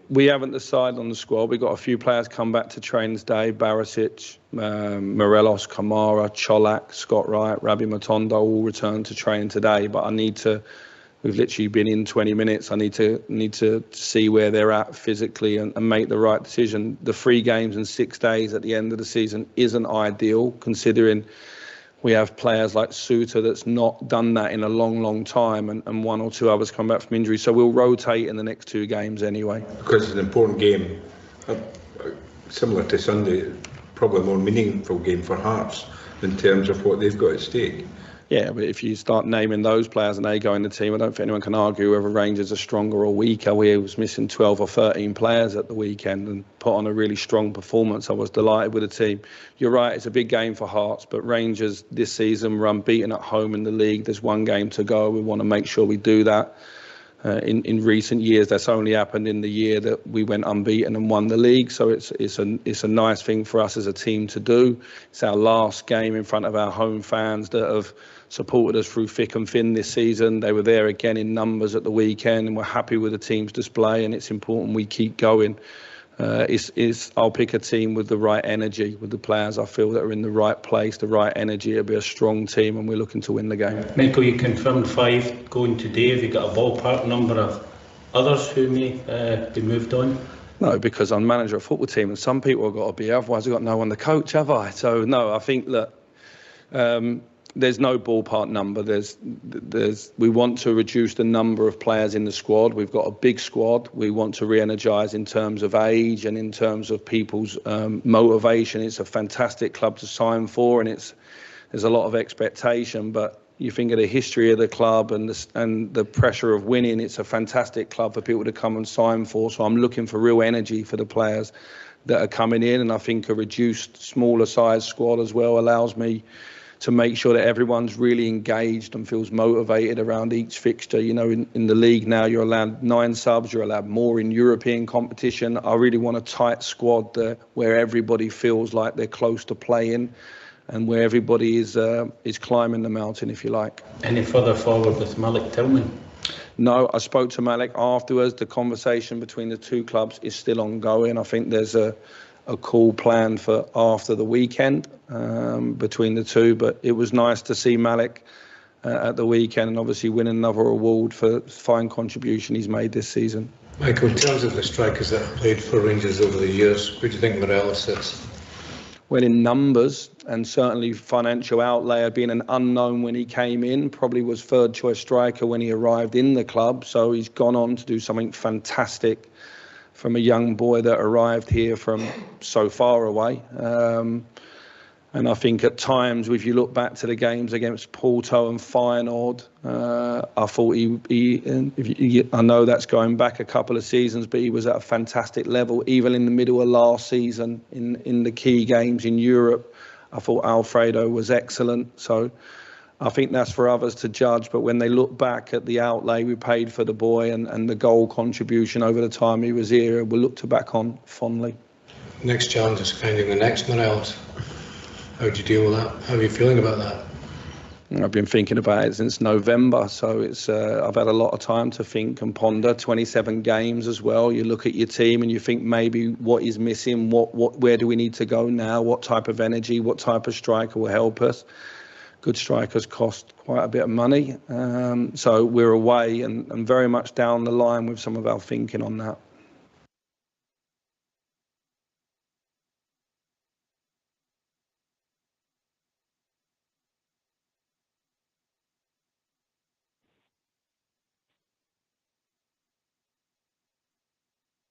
We haven't decided on the squad. We've got a few players come back to train today. Barisic, Morelos, Kamara, Cholak, Scott Wright, Rabbi Matondo all returned to train today. But we've literally been in 20 minutes. I need to see where they're at physically and make the right decision. The 3 games in 6 days at the end of the season isn't ideal, considering we have players like Suter that's not done that in a long, long time, and 1 or 2 others come back from injury. So we'll rotate in the next 2 games anyway. Because it's an important game, similar to Sunday, probably a more meaningful game for Hearts in terms of what they've got at stake. Yeah, but if you start naming those players and they go in the team, I don't think anyone can argue whether Rangers are stronger or weaker. We was missing 12 or 13 players at the weekend and put on a really strong performance. I was delighted with the team. You're right, it's a big game for Hearts, but Rangers this season were unbeaten at home in the league. There's 1 game to go. We want to make sure we do that. In recent years, that's only happened in the year that we went unbeaten and won the league. So it's a nice thing for us as a team to do. It's our last game in front of our home fans that have supported us through thick and thin this season. They were there again in numbers at the weekend, and we're happy with the team's display. And it's important we keep going. I'll pick a team with the right energy, with the players I feel that are in the right place, the right energy. It'll be a strong team, and we're looking to win the game. Michael, you confirmed 5 going today. Have you got a ballpark number of others who may be moved on? No, because I'm manager of a football team, and some people have got to be, otherwise I've got no one to coach, have I? So no, I think that there's no ballpark number. We want to reduce the number of players in the squad. We've got a big squad. We want to re-energise in terms of age and in terms of people's motivation. It's a fantastic club to sign for, and there's a lot of expectation. But you think of the history of the club and the pressure of winning. It's a fantastic club for people to come and sign for. So I'm looking for real energy for the players that are coming in, and I think a reduced, smaller size squad as well allows me to make sure that everyone's really engaged and feels motivated around each fixture. You know, in the league now, you're allowed 9 subs, you're allowed more in European competition. I really want a tight squad there where everybody feels like they're close to playing and where everybody is climbing the mountain, if you like. Any further forward with Malik Tillman? No, I spoke to Malik afterwards. The conversation between the 2 clubs is still ongoing. I think there's a call planned for after the weekend between the 2, but it was nice to see Malik at the weekend and obviously win another award for fine contribution he's made this season. Michael, in terms of the strikers that have played for Rangers over the years, who do you think Morelos sits? Well, in numbers and certainly financial outlay, being an unknown when he came in, probably was 3rd choice striker when he arrived in the club, so he's gone on to do something fantastic from a young boy that arrived here from so far away. And I think at times, if you look back to the games against Porto and Feyenoord, I thought I know that's going back a couple of seasons, but he was at a fantastic level. Even in the middle of last season, in the key games in Europe, I thought Alfredo was excellent. So I think that's for others to judge, but when they look back at the outlay we paid for the boy and the goal contribution over the time he was here, we'll look to back on fondly. Next challenge is finding the next Morelos. How do you deal with that? How are you feeling about that? I've been thinking about it since November, so it's I've had a lot of time to think and ponder. 27 games as well. You look at your team and you think maybe what is missing, where do we need to go now, what type of energy, what type of striker will help us. Good strikers cost quite a bit of money, so we're away and very much down the line with some of our thinking on that.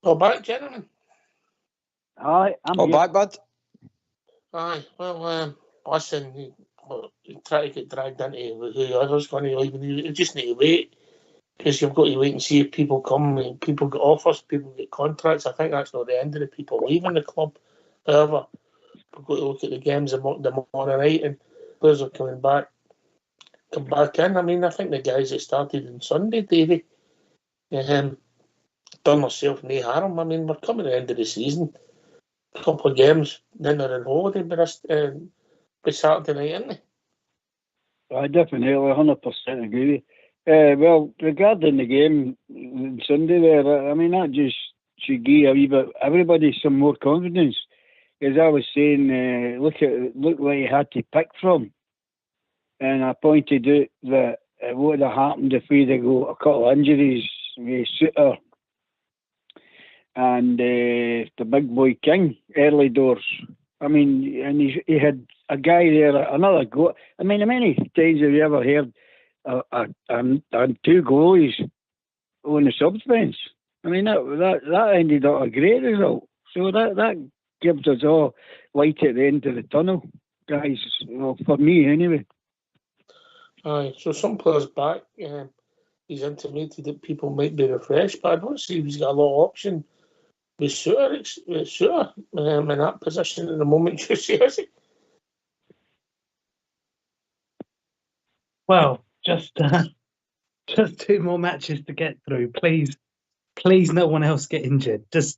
All back, gentlemen? Aye, I'm All here. back, bud? Aye, well, listen, you try to get dragged into who others going to leave. You just need to wait, because you've got to wait and see if people come, and people get offers, people get contracts. I think that's not the end of the people leaving the club. However, we've got to look at the games the morning night, and players are come back in. I mean, I think the guys that started on Sunday, Davey, done myself no harm. I mean, we're coming to the end of the season. couple of games, then they're on holiday by Saturday night, isn't they? I definitely 100% agree. Well, regarding the game on Sunday there, I mean, that just should give a wee bit, everybody some more confidence. As I was saying, look like he had to pick from. And I pointed out that what would have happened if we'd have got a couple of injuries with Suter and the big boy King, early doors. I mean, and he had a guy there, another goal. I mean, how many times have you ever heard two goalies on the subs bench? I mean, that ended up a great result. So that gives us all light at the end of the tunnel, guys. Well, for me, anyway. Aye, so some players back. He's intimated that people might be refreshed, but I don't see he's got a lot of option with Suter in that position at the moment. Just is he? Well, just 2 more matches to get through. Please, no one else get injured. Just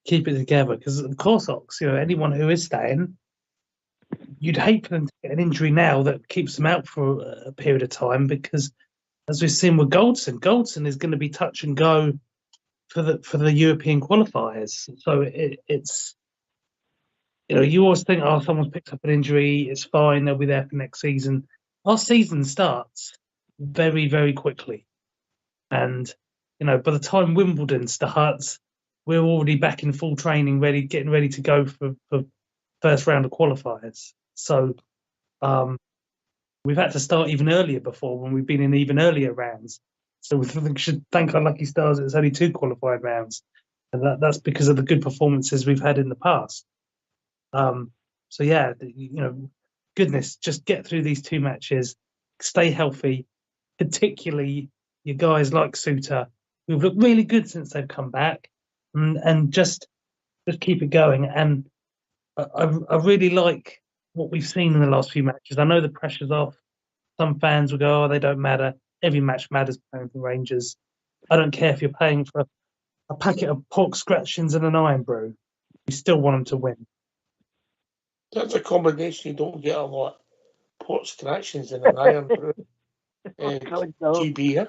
keep it together, because of course, Ox, anyone who is staying, you'd hate for them to get an injury now that keeps them out for a period of time, because as we've seen with Goldson is going to be touch and go for the European qualifiers. So it's you always think, oh, someone's picked up an injury, it's fine, they'll be there for next season. Our season starts very, very quickly, and by the time Wimbledon starts, we're already back in full training, getting ready to go for first round of qualifiers. So we've had to start even earlier before, when we've been in even earlier rounds. So we should thank our lucky stars it's only 2 qualifying rounds, and that's because of the good performances we've had in the past. So yeah, goodness, just get through these 2 matches, stay healthy, particularly your guys like Suter, who've looked really good since they've come back, and just keep it going. And I really like what we've seen in the last few matches. I know the pressure's off. Some fans will go, oh, they don't matter. Every match matters playing for Rangers. I don't care if you're paying for a packet of pork scratchings and an iron brew. We still want them to win. That's a combination you don't get a lot. Port scratchings and an iron brew. GB, yeah?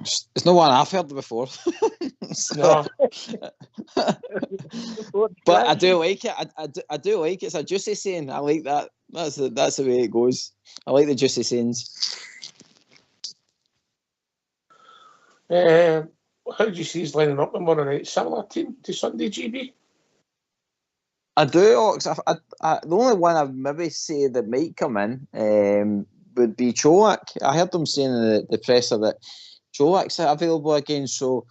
It's no one I've heard before. No. But I do like it. I do like it. It's a juicy saying. I like that. That's the way it goes. I like the juicy sayings. How do you see he's lining up tomorrow night? Similar team to Sunday, GB? I do, Ox. The only one I'd maybe say that might come in would be Cholak. I heard them saying in the presser that Cholak's available again, so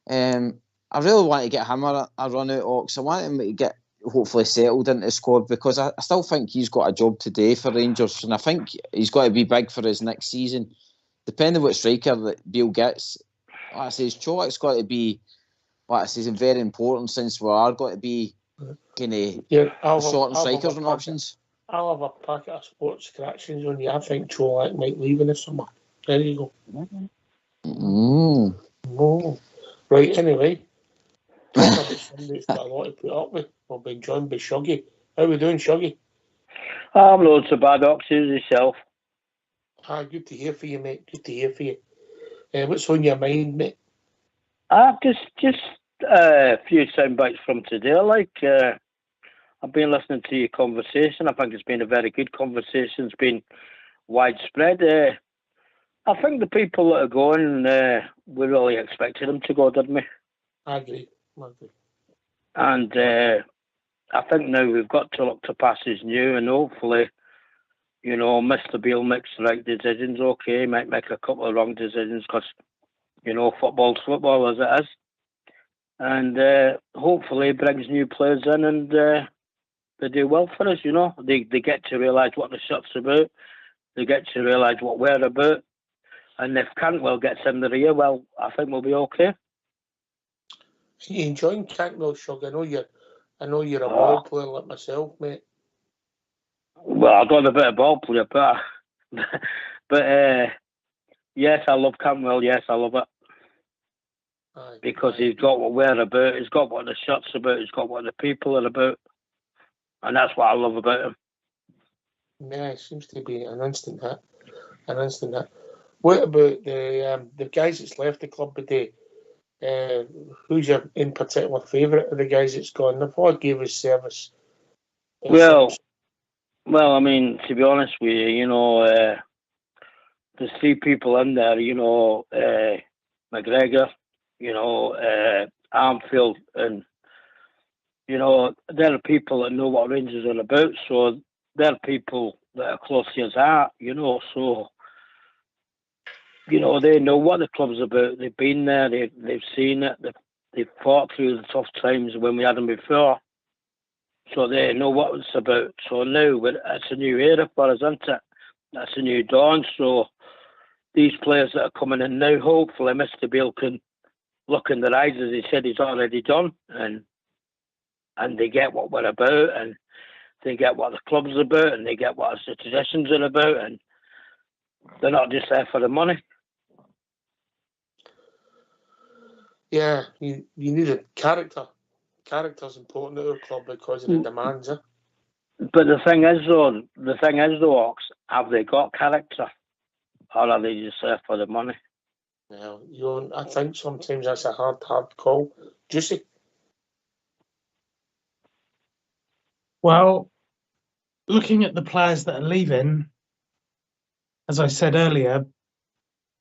I really want to get him a run out, Ox. I want him to get hopefully settled into the squad, because I still think he's got a job today for Rangers, and I think he's got to be big for his next season. Depending on what striker that Beale gets, like I say, Cholak's got to be, like I say, very important, since we are going to be kind of sorting strikers and options. I'll have a packet of sports scratchings on you. I think Cholak might leave in the summer. There you go. Oh. Right, anyway. Somebody's got a lot to put up with. We'll be joined by Shuggy. How are we doing, Shuggy? I'm not so bad, Oxys, yourself. Good to hear for you, mate. Good to hear for you. What's on your mind, mate? Just a few sound bites from today. I've been listening to your conversation. I think it's been a very good conversation. It's been widespread. I think the people that are going, we really expected them to go, didn't we? I agree. And I think now we've got to look to passes new, and hopefully, Mr. Beale makes the right decisions. Okay, he might make a couple of wrong decisions, because, football's football as it is. And hopefully he brings new players in, and they do well for us, They get to realise what the shop's about. They get to realise what we're about. And if Cantwell gets in the rear, well, I think we'll be okay. You enjoying Cantwell, Shug? I know you're a ball player like myself, mate. Well, I've got a bit of ball player, but yes, I love Cantwell. Yes, I love it. because he's got what we're about, he's got what the shirt's about, he's got what the people are about, and that's what I love about him. Yeah, it seems to be an instant hit. What about the guys that's left the club today? Who's your in particular favourite of the guys that's gone? They've all gave us service. Well, I mean, to be honest with you, there's 3 people in there, McGregor, Armfield, and, they're people that know what Rangers are about, so they're people that are close to his heart, so, they know what the club's about. They've been there, they've seen it, they've fought through the tough times when we had them before, so they know what it's about. So now it's a new era for us, isn't it? That's a new dawn, so these players that are coming in now, hopefully Mr. Beale can look in their eyes, as he said he's already done, and they get what we're about, and they get what the club's about, and they get what the traditions are about, and they're not just there for the money. Yeah, you need a character. Character's important at our club because of the demands. But the thing is though, Ox, have they got character, or are they just there for the money? Well, I think sometimes that's a hard call. Juicy. Well, looking at the players that are leaving, as I said earlier,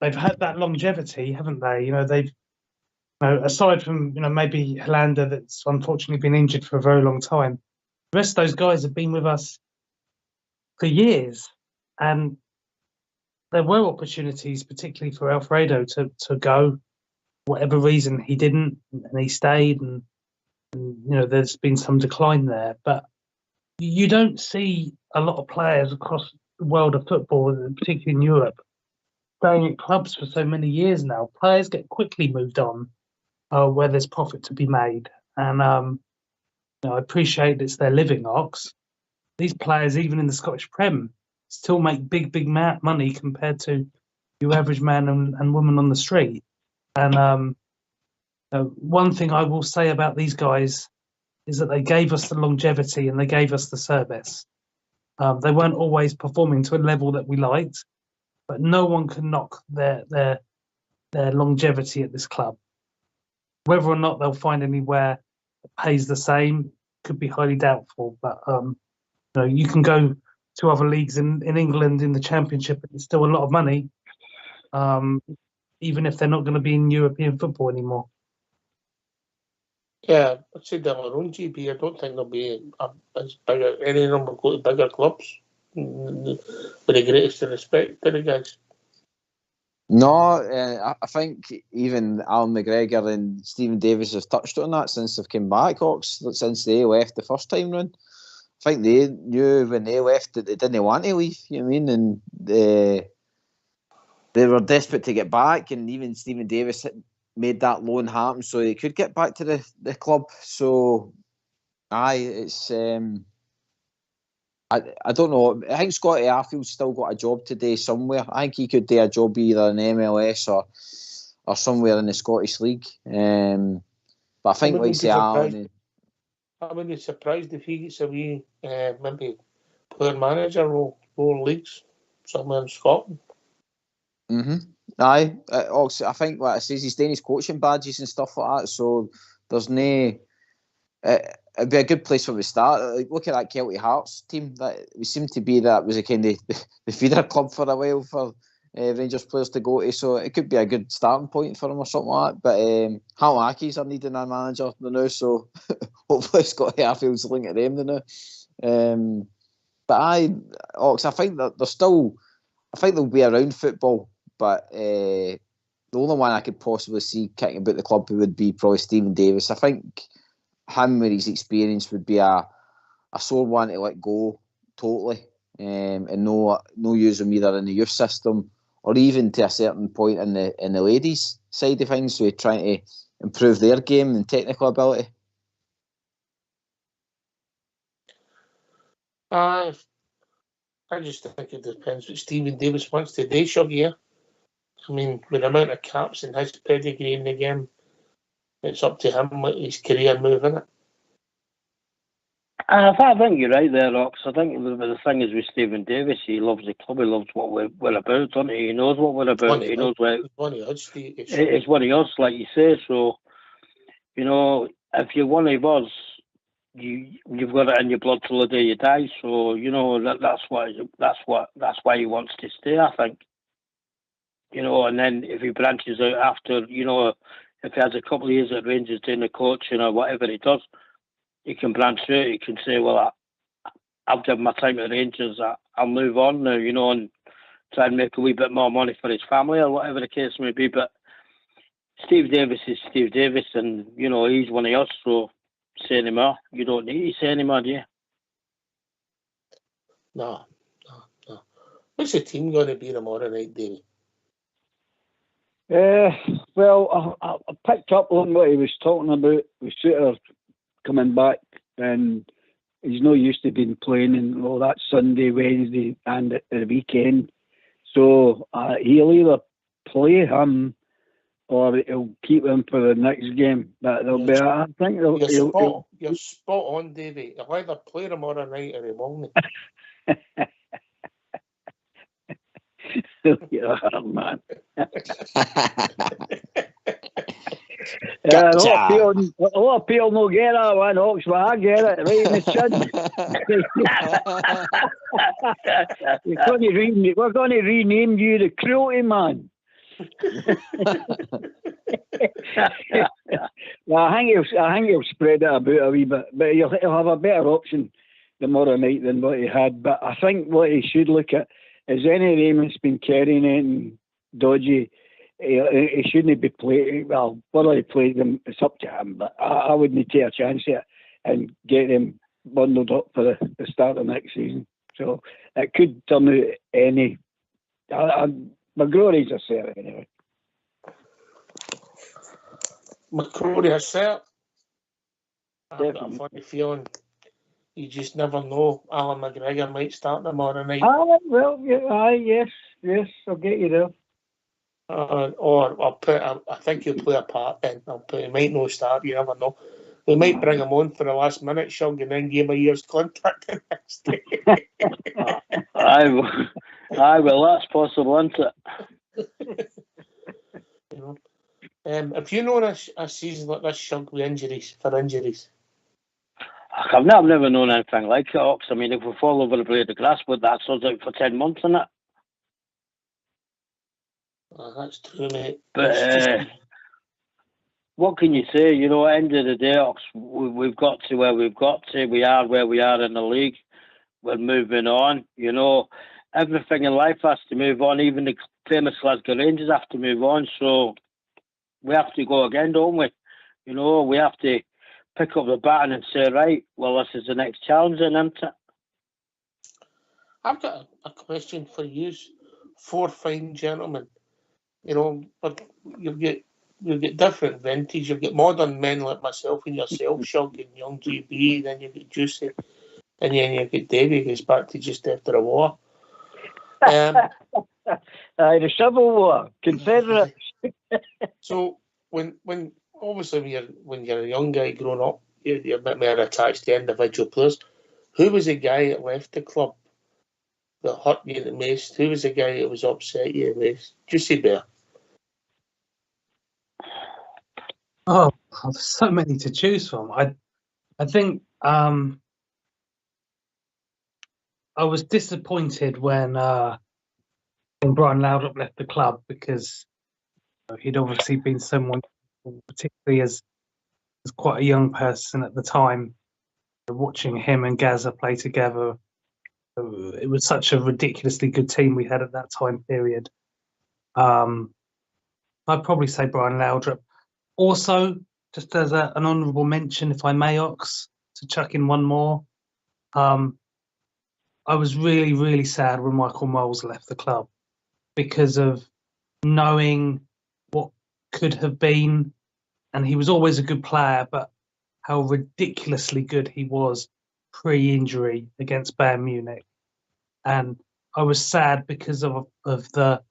they've had that longevity, haven't they? They've, aside from maybe Hollander, that's unfortunately been injured for a very long time, the rest of those guys have been with us for years, and there were opportunities, particularly for Alfredo, to go. Whatever reason, he didn't, and he stayed, and there's been some decline there. But you don't see a lot of players across the world of football, particularly in Europe, staying at clubs for so many years now. Players get quickly moved on where there's profit to be made, and I appreciate it's their living, Ox. These players, even in the Scottish Prem, still make big money compared to your average man and woman on the street. And one thing I will say about these guys is that they gave us the longevity and they gave us the service. They weren't always performing to a level that we liked, but no one can knock their longevity at this club. Whether or not they'll find anywhere that pays the same could be highly doubtful. But you can go to other leagues in England in the Championship, and it's still a lot of money, even if they're not going to be in European football anymore. Yeah, I'd say they're our own GB. I don't think they'll be as bigger. Any of them will go to bigger clubs. With the greatest respect to the guys. No, I think even Alan McGregor and Stephen Davis have touched on that since they've come back, Hawks, since they left the first time round. I think they knew when they left that they didn't want to leave, you know what I mean? And they were desperate to get back, and even Stephen Davis made that loan happen so he could get back to the club. So, it's... I don't know. I think Scotty Arfield's still got a job today somewhere. I think he could do a job either in MLS or somewhere in the Scottish League. But I think, like say, Alan... I wouldn't be surprised if he gets a wee, maybe player manager role leagues somewhere in Scotland. Aye. Also, I think what it says, he's doing his coaching badges and stuff like that. So there's no... it'd be a good place for the start. Like, look at that Celtic Hearts team. That we seem to be that was a kind of the feeder club for a while for Rangers players to go to. So it could be a good starting point for them or something like that. But Haliakis are needing a manager now, so hopefully Scotty Arfield's looking at them now. But Ox, I think that they're still. I think they'll be around football, but the only one I could possibly see kicking about the club would be probably Stephen Davis. I think him with his experience would be a sore one to let go totally, and no use him either in the youth system or even to a certain point in the ladies side of things, so trying to improve their game and technical ability. I just think it depends what Stephen Davis wants to do, Shuggy. I mean, with the amount of caps and his pedigree in the game, it's up to him with his career move, isn't it? I think you're right there, Rox. I think the thing is with Stephen Davis, he loves the club, he loves what we're about, doesn't he? He knows what we're about. He knows where it's one of us, Steve. It's one of us, like you say. So, you know, if you're one of us, you've got it in your blood till the day you die. So, you know, that's why he wants to stay, I think. You know, and then if he branches out after, you know, if he has a couple of years at Rangers doing the coaching or whatever he does, he can branch out. He can say, well, I've given my time at Rangers. I'll move on now, you know, and try and make a wee bit more money for his family or whatever the case may be. But Steve Davis is Steve Davis, and, you know, he's one of us, so say anymore. You don't need to say anymore, do you? No. What's the team going to be tomorrow night, David? Well, I picked up on what he was talking about with Suter coming back, and he's not used to being playing in all that Sunday, Wednesday, and at the weekend. So he'll either play him or he'll keep him for the next game. But there'll be, I think, you're spot on, Davey. He'll either play tomorrow night or he won't. You're a hard man. A lot of people don't get that one, Ox, but I get it right in the chin. We're going to rename you the Cruelty Man. Well, I think he'll spread it about a wee bit, but he'll have a better option tomorrow night than what he had. But I think what he should look at is any Raymond's been carrying anything dodgy. He shouldn't be playing. Well, whether he plays them, it's up to him. But I wouldn't take a chance at it and get him bundled up for the start of next season. So it could turn out any. McGrory's a cert anyway. McCrory a cert. I've got a funny feeling. You just never know. Alan McGregor might start tomorrow night. Yes, I'll get you there. Or I think he'll play a part then. He might not start, you never know. They might bring him on for the last minute, Shug, and then give him a year's contract the next day. Well, that's possible, isn't it? Have you known a season like this, Shug, with injuries? I've never known anything like it, Ox. I mean, if we fall over the blade of grass, but that's us out for 10 months, isn't it? That's true, mate. But what can you say? You know, at the end of the day, Ox, we've got to where we've got to. We are where we are in the league. We're moving on. You know, everything in life has to move on. Even the famous Glasgow Rangers have to move on. So we have to go again, don't we? You know, we have to pick up the baton and say, right, well, this is the next challenge, isn't it? I've got a question for you, four fine gentlemen. You know, but you'll get different vintage. You'll get modern men like myself and yourself, Shug, and young GB. Then you get Juicy, and then you get Davey, who's back to just after the war. The Civil War, Confederate. So when obviously when you're a young guy growing up, you're a bit more attached to individual players. Who was the guy that left the club that hurt you the most? Who was the guy that was upset you the most? Juicy Bear. Oh, there's so many to choose from. I think I was disappointed when Brian Laudrup left the club because he'd obviously been someone, particularly as quite a young person at the time, watching him and Gazza play together. It was such a ridiculously good team we had at that time period. I'd probably say Brian Laudrup. Also, just as an honourable mention, if I may, Ox, to chuck in one more, I was really, really sad when Michael Moles left the club because of knowing what could have been, and he was always a good player, but how ridiculously good he was pre-injury against Bayern Munich. And I was sad because of the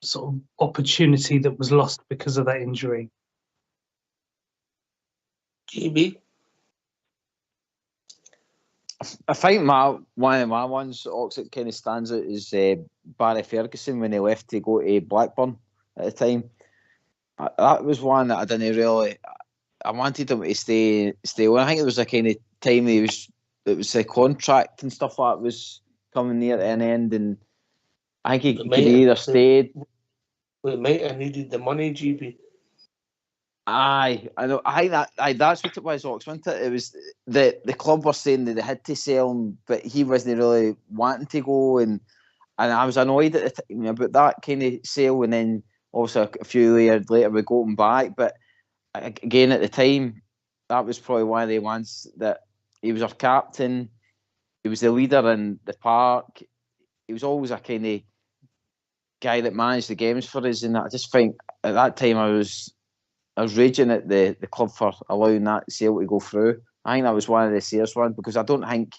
sort of opportunity that was lost because of that injury. GB. I think one of my ones, Oxford kind of stands out is Barry Ferguson when he left to go to Blackburn at the time. That was one that I didn't really. I wanted him to stay on. I think it was a kind of time it was a contract and stuff like that was coming near an end, and I think he could either stayed. We might have needed the money, GB. Aye, I know. I think that's what it was, Ox, wasn't it? It was the club were saying that they had to sell him, but he wasn't really wanting to go, and I was annoyed at the time about that kind of sale, and then also a few years later we got him back. But again, at the time, that was probably one of the ones that he was our captain, he was the leader in the park, he was always a kind of guy that managed the games for us, and I just think at that time I was raging at the club for allowing that sale to go through. I think that was one of the serious ones, because I don't think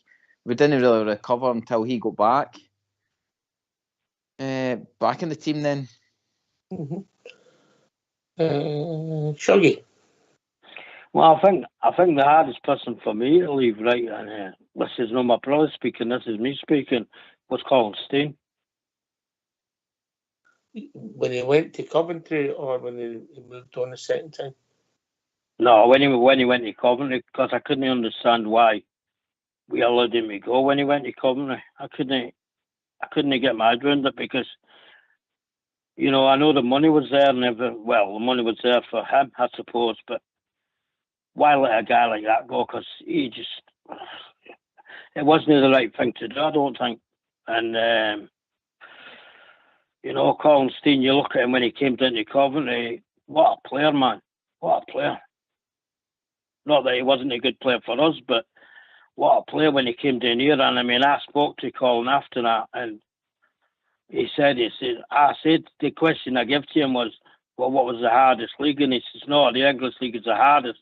we didn't really recover until he got back in the team then. Mm-hmm. Shuggy. Well, I think the hardest person for me to leave, right, and this is not my brother speaking, this is me speaking, was Colin Stein. When he went to Coventry, or when he moved on the second time? No, when he went to Coventry, because I couldn't understand why we allowed him to go when he went to Coventry. I couldn't get my head around it, because, you know, I know the money was there and everything. Well, the money was there for him, I suppose, but why let a guy like that go? Because it wasn't the right thing to do, I don't think. And you know, Colin Stein, you look at him when he came down to Coventry, what a player, man. What a player. Not that he wasn't a good player for us, but what a player when he came down here. And I mean, I spoke to Colin after that, and I said, the question I gave to him was, well, what was the hardest league? And he says, no, the English league is the hardest,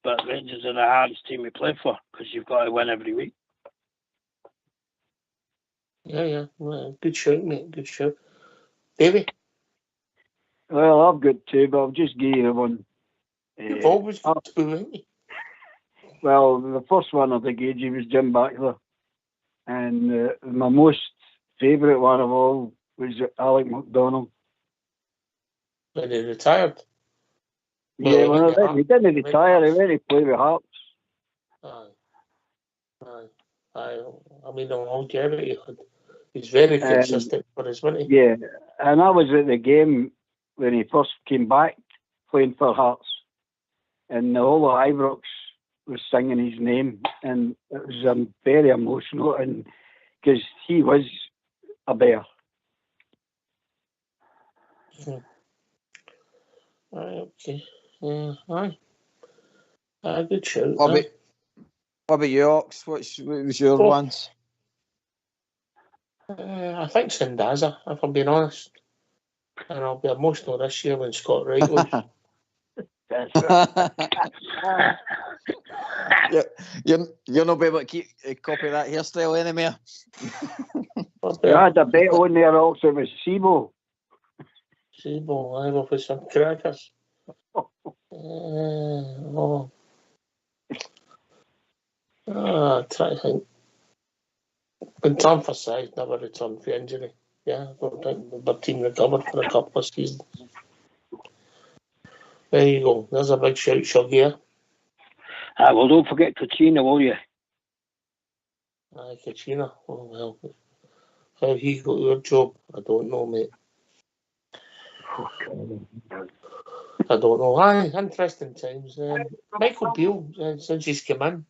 but Rangers are the hardest team to play for, because you've got to win every week. Yeah. Well, good shout, mate. Good shout. Davey? Well, I've got two, but I'll just give you one. You've always got two, haven't you? Well, the first one I think AJ was Jim Backler. And my most favourite one of all was Alec McDonald. When he retired? Yeah, he didn't retire, he went to play with Hearts. Aye. I mean, the longevity, he's very consistent for his money. Yeah, and I was at the game when he first came back playing for Hearts, and the whole of Ibrox was singing his name, and it was very emotional, and because he was a bear. Okay. Aye. Good shout. What about you, Ox? What was your ones? I think Sandaza, if I'm being honest. And I'll be emotional this year when Scott Wright was. You're not be able to keep a copy of that hairstyle anymore. You had a bet on there also with Sebo. I go for some crackers. Try to think. Returned for size, never returned for injury. Yeah, I don't think the team recovered for a couple of seasons. There you go. There's a big shout, Shuggy. Well, don't forget Kachina, will you? Kachina. Oh, well. How he got your job, I don't know, mate. I don't know. Aye, interesting times. Michael Beale, since he's come in,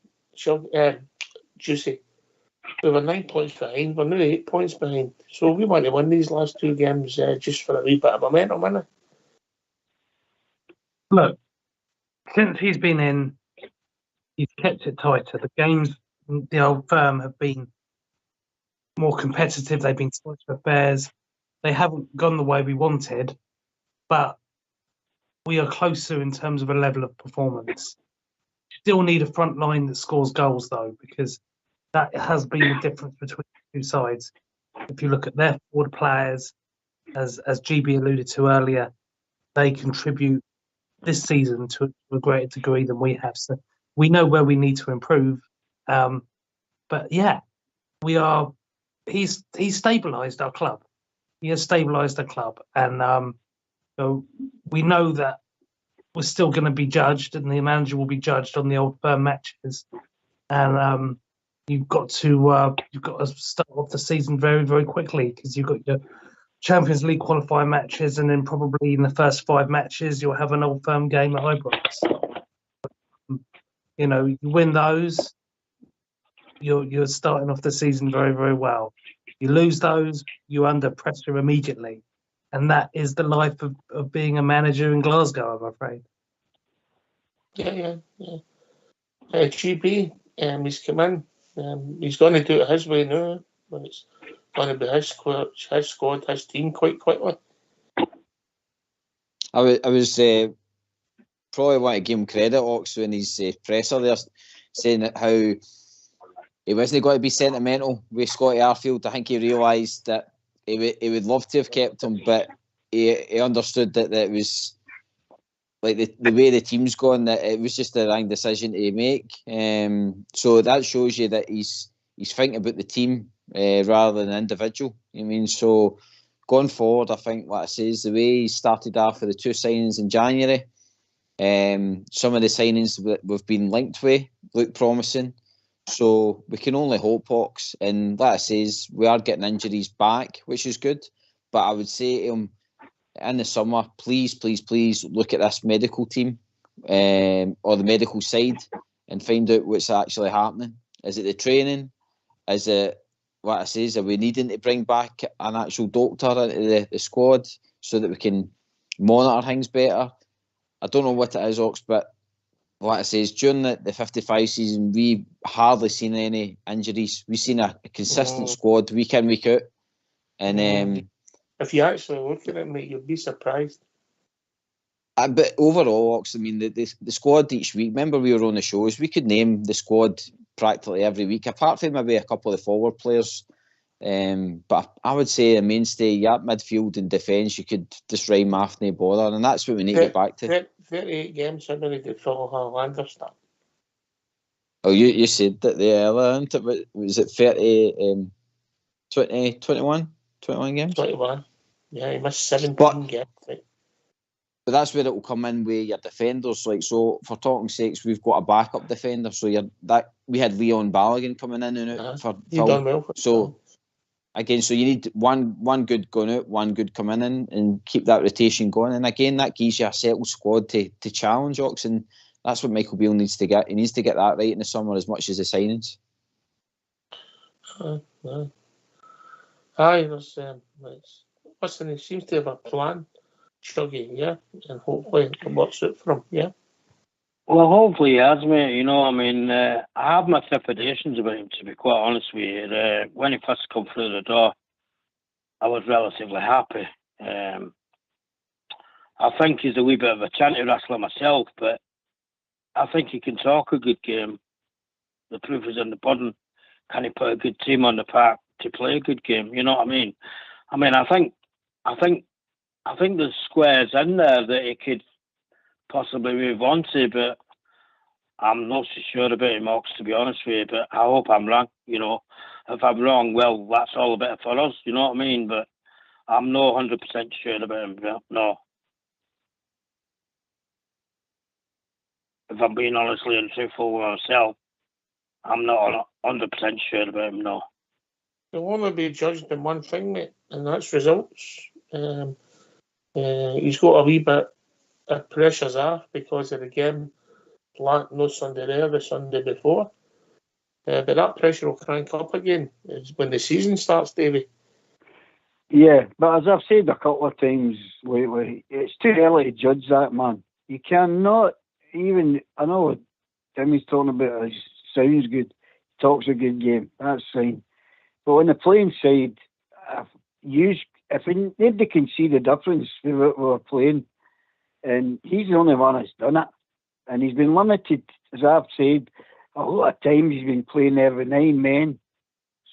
Juicy, we were 9 points behind. We're now 8 points behind. So we want to win these last two games just for a wee bit of momentum, innit? Look, since he's been in, he's kept it tighter. The games, the old firm have been more competitive. They've been closer affairs. They haven't gone the way we wanted, but we are closer in terms of a level of performance. Still need a front line that scores goals, though, because that has been the difference between the two sides. If you look at their forward players, as GB alluded to earlier, they contribute this season to a greater degree than we have. So we know where we need to improve. But yeah, we are. He's stabilised our club. He has stabilised the club, and so we know that we're still going to be judged, and the manager will be judged on the Old Firm matches. And you've got to start off the season very, very quickly, because you've got your Champions League qualifying matches, and then probably in the first 5 matches you'll have an Old Firm game at Ibrox. You win those, you're starting off the season very, very well. You lose those, you're under pressure immediately, and that is the life of being a manager in Glasgow, I'm afraid. Yeah. GB, he's come in. He's going to do it his way now. When it's going to be his squad, his team quite quickly. I was probably want to give him credit, Ox, in his presser there, saying that how he wasn't going to be sentimental with Scotty Arfield. I think he realised that he would love to have kept him, but he understood that it was like the way the team's gone, that it was just the wrong decision to make. So that shows you that he's thinking about the team rather than the individual. So going forward, I think, like I say, is the way he started off with the 2 signings in January. Some of the signings that we've been linked with look promising. So we can only hope, Hawks. And like I say, we are getting injuries back, which is good. But I would say to him, in the summer, please look at this medical team or the medical side and find out what's actually happening. Is it the training? Is it, what I say, are we needing to bring back an actual doctor into the squad so that we can monitor things better? I don't know what it is, Ox, but like I say, during the 55 season, we hardly seen any injuries. We've seen a consistent squad week in, week out. And if you actually look at it, mate, you'll be surprised. But overall, Ox, the squad each week, remember we were on the shows, we could name the squad practically every week, apart from maybe a couple of the forward players. But I would say a mainstay, midfield and defence, you could just rhyme Maffney bother, and that's what we need to get back to. 38 games, how many did Phil Hollander start? Oh, you said that there earlier, was it 30, 20, 21 games? 21. Yeah, he missed 17 games. Right? But that's where it will come in with your defenders. Like, so for talking sakes, we've got a backup defender. So we had Leon Balogun coming in and out for Phil. Done well for so again, so you need one good going out, one good coming in, and keep that rotation going. And again, that gives you a settled squad to challenge Ox, and that's what Michael Beale needs to get. He needs to get that right in the summer as much as the signings. Aye, listen, he seems to have a plan, Chuggy, yeah, and hopefully it works out for him, yeah. Well, hopefully he has, mate. I have my trepidations about him, to be quite honest with you. When he first come through the door, I was relatively happy. I think he's a wee bit of a chanty wrestler myself, but I think he can talk a good game. The proof is in the pudding. Can he put a good team on the park to play a good game? You know what I mean? I think there's squares in there that he could possibly move on to, but I'm not so sure about him, Ox, to be honest with you. But I hope I'm wrong. If I'm wrong, well, that's all better for us. You know what I mean? But I'm not 100% sure about him. No. If I'm being honestly and truthful with myself, I'm not 100% sure about him. No. He'll only be judged in one thing, mate, and that's results. He's got a wee bit of pressures off because of the game. No Sunday there, the Sunday before. But that pressure will crank up again when the season starts, Davey. Yeah, but as I've said a couple of times lately, it's too early to judge that, man. You cannot even, I know Timmy's talking about it, sounds good, talks a good game, that's fine. But on the playing side, if nobody can see the difference with what we're playing, and he's the only one that's done it. And he's been limited, as I've said, a lot of times he's been playing there with 9 men.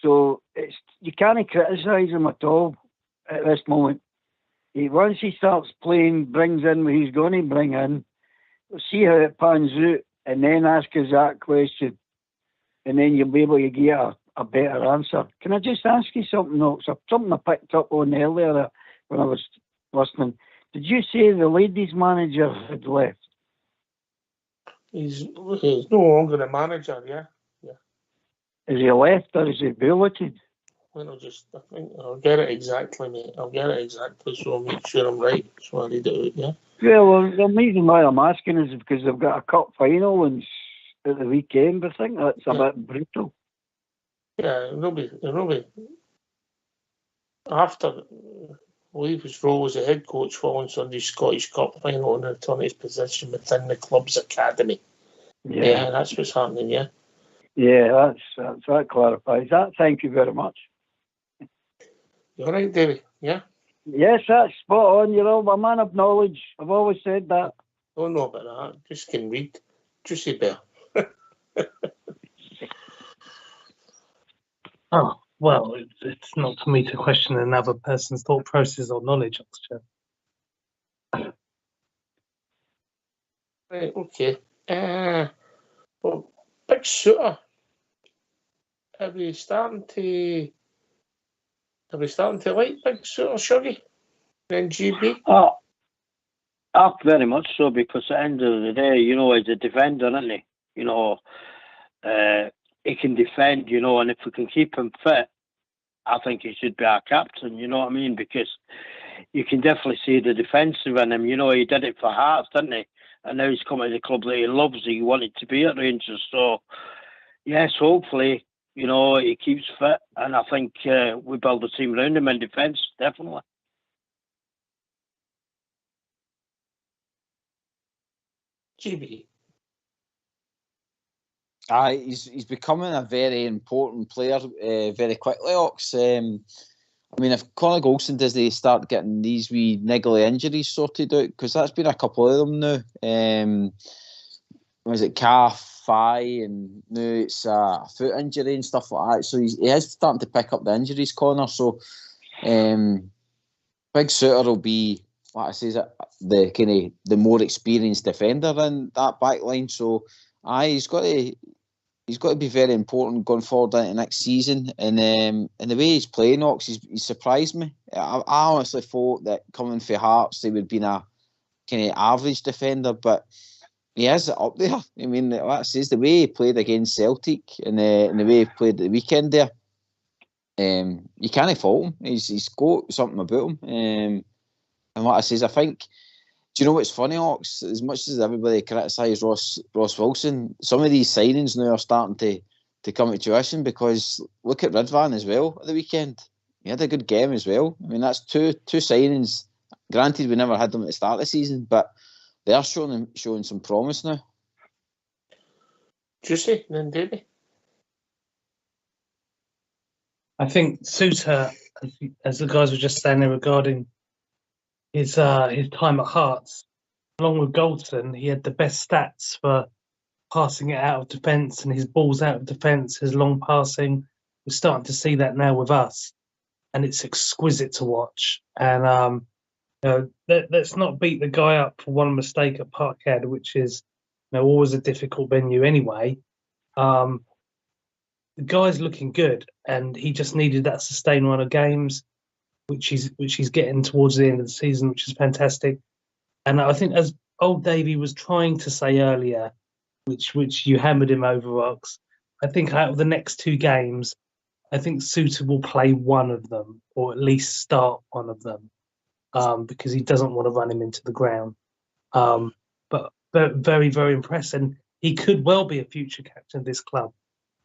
So you can't criticise him at all at this moment. Once he starts playing, brings in what he's going to bring in, see how it pans out, and then ask us that question, and then you'll be able to get a better answer. Can I just ask you something else? Something I picked up on earlier when I was listening. Did you say the ladies' manager had left? He's no longer the manager, yeah. Is he left or is he bulleted? Well, I think I'll get it exactly, mate. I'll get it exactly, so I'll make sure I'm right. So I read it out, yeah. Yeah, well, the reason why I'm asking is because they've got a cup final at the weekend. I think that's a bit brutal. Yeah, it'll be after I believe his role as a head coach following Sunday's Scottish Cup final and return his position within the club's academy. Yeah, that's what's happening, yeah. Yeah, that clarifies that. Thank you very much. You all right, Davey? Yeah? Yes, that's spot on. You're a man of knowledge. I've always said that. Don't know about that. Just can read. Juicy bear. Oh, well, it's not for me to question another person's thought process or knowledge, Oxford. Right, okay. Well, Big Shooter. Are we starting to like Big Shooter, Shuggy? Then GB? Very much so, because at the end of the day, he's a defender, isn't he? He can defend, and if we can keep him fit, I think he should be our captain, you know what I mean? Because you can definitely see the defensive in him. He did it for Hearts, didn't he? And now he's come to the club that he loves. He wanted to be at Rangers. So, yes, hopefully, he keeps fit. And I think we build a team around him in defence, definitely. GB. He's becoming a very important player very quickly, Ox. If Conor Golson doesn't start getting these wee niggly injuries sorted out, because that's been a couple of them now. Was it calf, thigh, and now it's a foot injury and stuff like that. So he is starting to pick up the injuries, Conor. So Big Suter will be, what I say, the more experienced defender in that back line. So he's got to be very important going forward into next season. And the way he's playing, Ox, he's surprised me. I honestly thought that coming for Hearts, they would be a kind of average defender, but he is up there. I mean, that says the way he played against Celtic and the way he played at the weekend there, you can't fault him. He's got something about him. And what I says, I think, do you know what's funny, Ox? As much as everybody criticised Ross Wilson, some of these signings now are starting to come to fruition, because look at Ridvan as well at the weekend. He had a good game as well. I mean, that's two signings. Granted, we never had them at the start of the season, but they're showing some promise now. Juicy, then Davey. I think Suter, as the guys were just saying there regarding his time at Hearts, along with Goldson, he had the best stats for passing it out of defence and his balls out of defence, his long passing. We're starting to see that now with us, and it's exquisite to watch. And let's not beat the guy up for one mistake at Parkhead, which is always a difficult venue anyway. The guy's looking good, and he just needed that sustained run of games, which he's getting towards the end of the season, which is fantastic. And I think, as old Davey was trying to say earlier, which you hammered him over, Ox, I think out of the next two games, I think Suter will play one of them, or at least start one of them, because he doesn't want to run him into the ground. But very, very impressed, and he could well be a future captain of this club.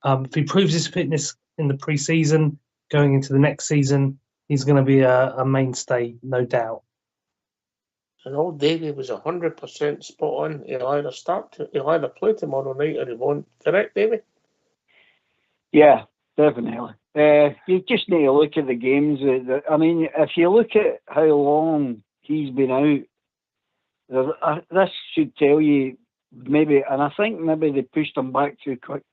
If he proves his fitness in the pre-season, going into the next season, he's going to be a mainstay, no doubt. And old Davey was 100% spot on. He'll either play tomorrow night or he won't. Correct, Davey? Yeah, definitely. You just need to look at the games. If you look at how long he's been out, this should tell you maybe, and I think maybe they pushed him back too quick,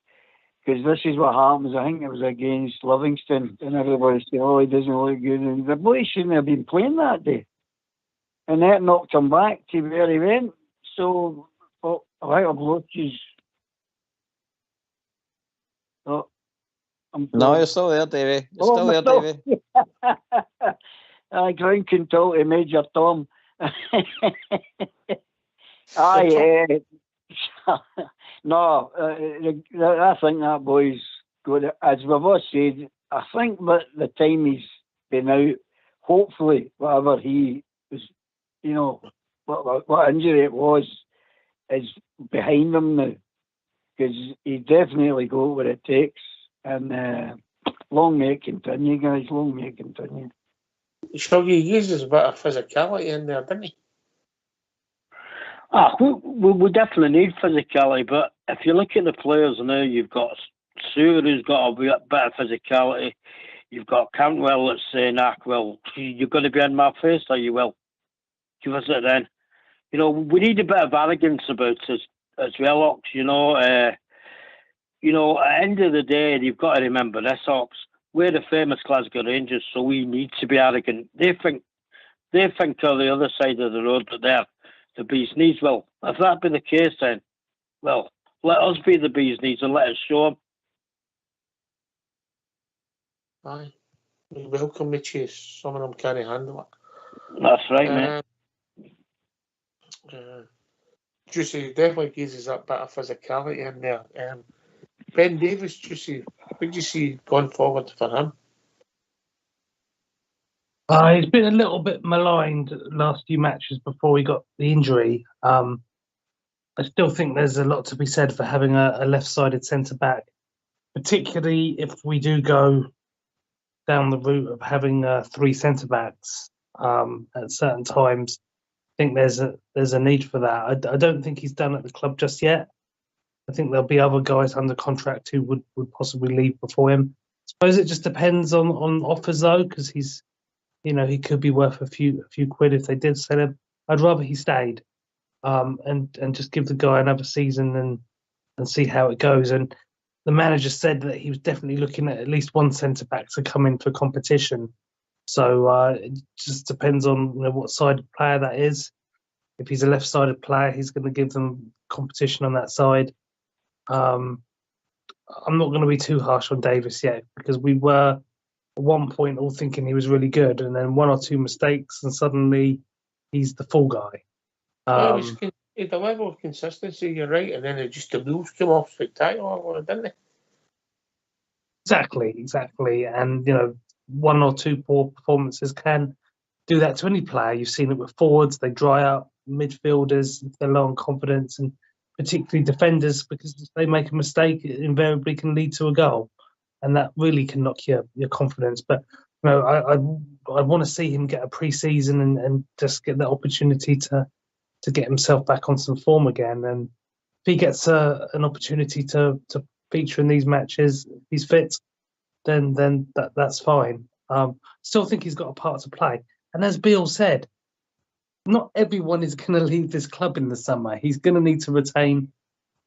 because this is what happens. I think it was against Livingston, and everybody said, "Oh, he doesn't look good," and the boy shouldn't have been playing that day, and that knocked him back to where he went. So for think I've lost you. Oh, No, you're still there, Davey. You're still there, Davey. Ground control to Major Tom. Aye, no, I think that boy's good. As we've all said, I think that the time he's been out, hopefully, whatever he was, what injury it was, is behind him now. Because he definitely got what it takes. And long may it continue, guys. Long may it continue. Shuggy, he uses a bit of physicality in there, didn't he? We definitely need physicality, but if you look at the players now, you've got Stewart who's got a bit of physicality. You've got Cantwell that's saying, well, you're going to be in my face, or you will. Give us it then. We need a bit of arrogance about us as well, Ox. At the end of the day, you've got to remember this, Ox. We're the famous Glasgow Rangers, so we need to be arrogant. They think on the other side of the road that they're the bee's knees. Well, if that be the case, then, well, let us be the bee's knees and let us show them. Aye. We welcome the chase. Some of them can't handle it. That's right, mate. Juicy definitely gives us that bit of physicality in there. Ben Davis, Juicy, what do you see going forward for him? He's been a little bit maligned the last few matches before he got the injury. I still think there's a lot to be said for having a left-sided centre-back, particularly if we do go down the route of having 3 centre-backs at certain times. I think there's a need for that. I don't think he's done at the club just yet. I think there'll be other guys under contract who would possibly leave before him. I suppose it just depends on offers though, because he's, he could be worth a few quid if they did sell him. I'd rather he stayed, and just give the guy another season and see how it goes. And the manager said that he was definitely looking at least one centre back to come in for competition. So it just depends on what sided player that is. If he's a left-sided player, he's going to give them competition on that side. I'm not going to be too harsh on Davis yet, because we were at one point all thinking he was really good, and then 1 or 2 mistakes, and suddenly he's the full guy. The level of consistency, you're right, and then the wheels come off spectacular, didn't they? Exactly. And 1 or 2 poor performances can do that to any player. You've seen it with forwards; they dry up. Midfielders, if they're low on confidence, and particularly defenders, because if they make a mistake, it invariably can lead to a goal, and that really can knock your confidence. But I want to see him get a pre-season and just get that opportunity to get himself back on some form again. And if he gets an opportunity to feature in these matches, if he's fit, then that's fine. Still think he's got a part to play. And as Beale said, not everyone is going to leave this club in the summer. He's going to need to retain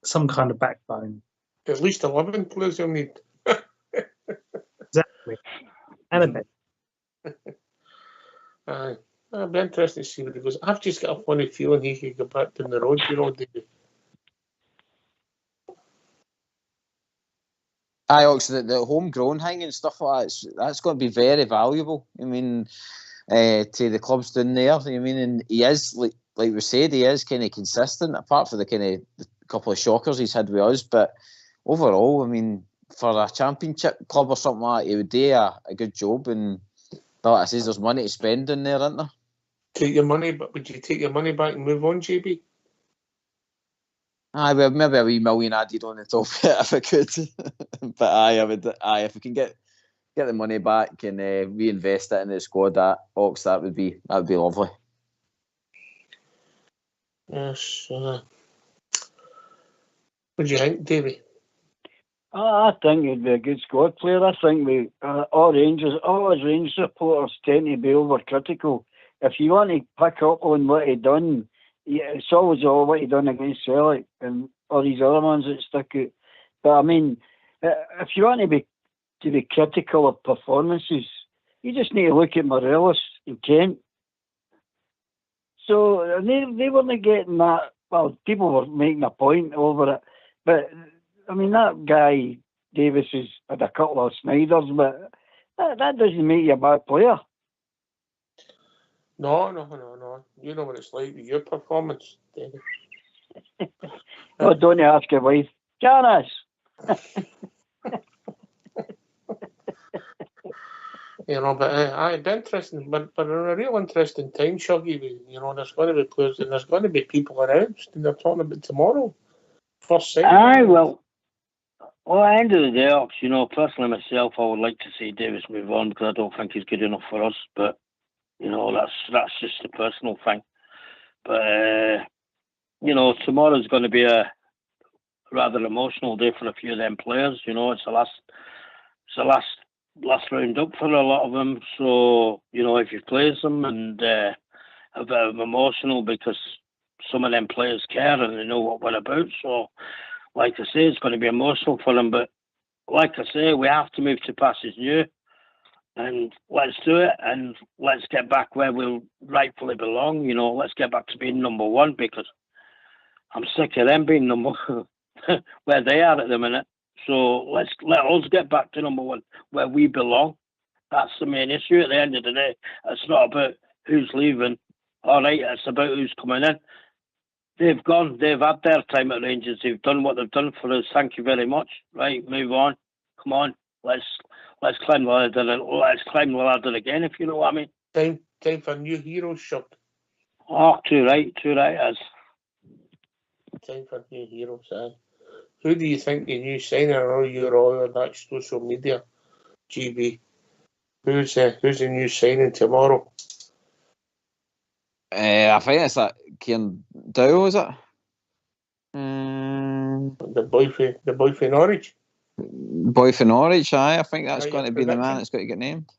some kind of backbone. At least 11 players he'll need. Exactly. And a bit. Aye. It'll be interesting to see what he goes. I've just got a funny feeling he could go back down the road, David. Oxford, the homegrown thing and stuff like that's going to be very valuable. I mean, to the clubs down there. I mean, and he is like we said, he is kind of consistent. Apart from the kind of couple of shockers he's had with us, but overall, I mean, for a championship club or something like that, he would do a good job. And like I says, there's money to spend in there, isn't there? Take your money, but would you take your money back and move on, JB? Aye, well, maybe a wee million added on the top of it if I could. But I would. If we can get the money back and reinvest it in the squad, that would be lovely. Yes. What do you think, Davey? I think he'd be a good squad player. I think all as Rangers supporters tend to be overcritical. If you want to pick up on what he done, it's always all what he done against Celtic and all these other ones that stick out. But I mean, if you want to be critical of performances, you just need to look at Morelos and Kent. So they weren't getting that well, people were making a point over it, but I mean that guy Davis has had a couple of Snyders, but that doesn't make you a bad player. No. You know what it's like with your performance, David. Well, don't you ask your wife, Janice? You know, but it'd be interesting, but in a real interesting time, Shuggy. You know, there's going to be players and there's going to be people announced, and they're talking about tomorrow. First sight. Aye, well, at the end of the day, Ox, you know, personally myself, I would like to see Davis move on because I don't think he's good enough for us. But you know, that's just a personal thing. But you know, tomorrow's going to be a rather emotional day for a few of them players. You know, it's the last round up for a lot of them. So you know, if you plays them and a bit of emotional because some of them players care and they know what we're about. So, like I say, it's going to be emotional for them. But like I say, we have to move to passes new, and let's do it, and let's get back where we'll rightfully belong. You know, let's get back to being number one because I'm sick of them being number where they are at the minute. So let us get back to number one where we belong. That's the main issue at the end of the day. It's not about who's leaving. All right, it's about who's coming in. They've gone. They've had their time at Rangers. They've done what they've done for us. Thank you very much. Right, move on. Come on. Let's climb the ladder. Let's climb the ladder again, if you know what I mean. Time for new heroes, Shug. Oh, too right, as. Time for new heroes, aye. Who do you think the new signing? I know you're all on that social media, GB. Who's the new signing tomorrow? I think it's that Kieran Dow, is it? The boy for Norwich. Boy for Norwich, aye. I think that's Aye, going to your be the man prediction? that's got to get named.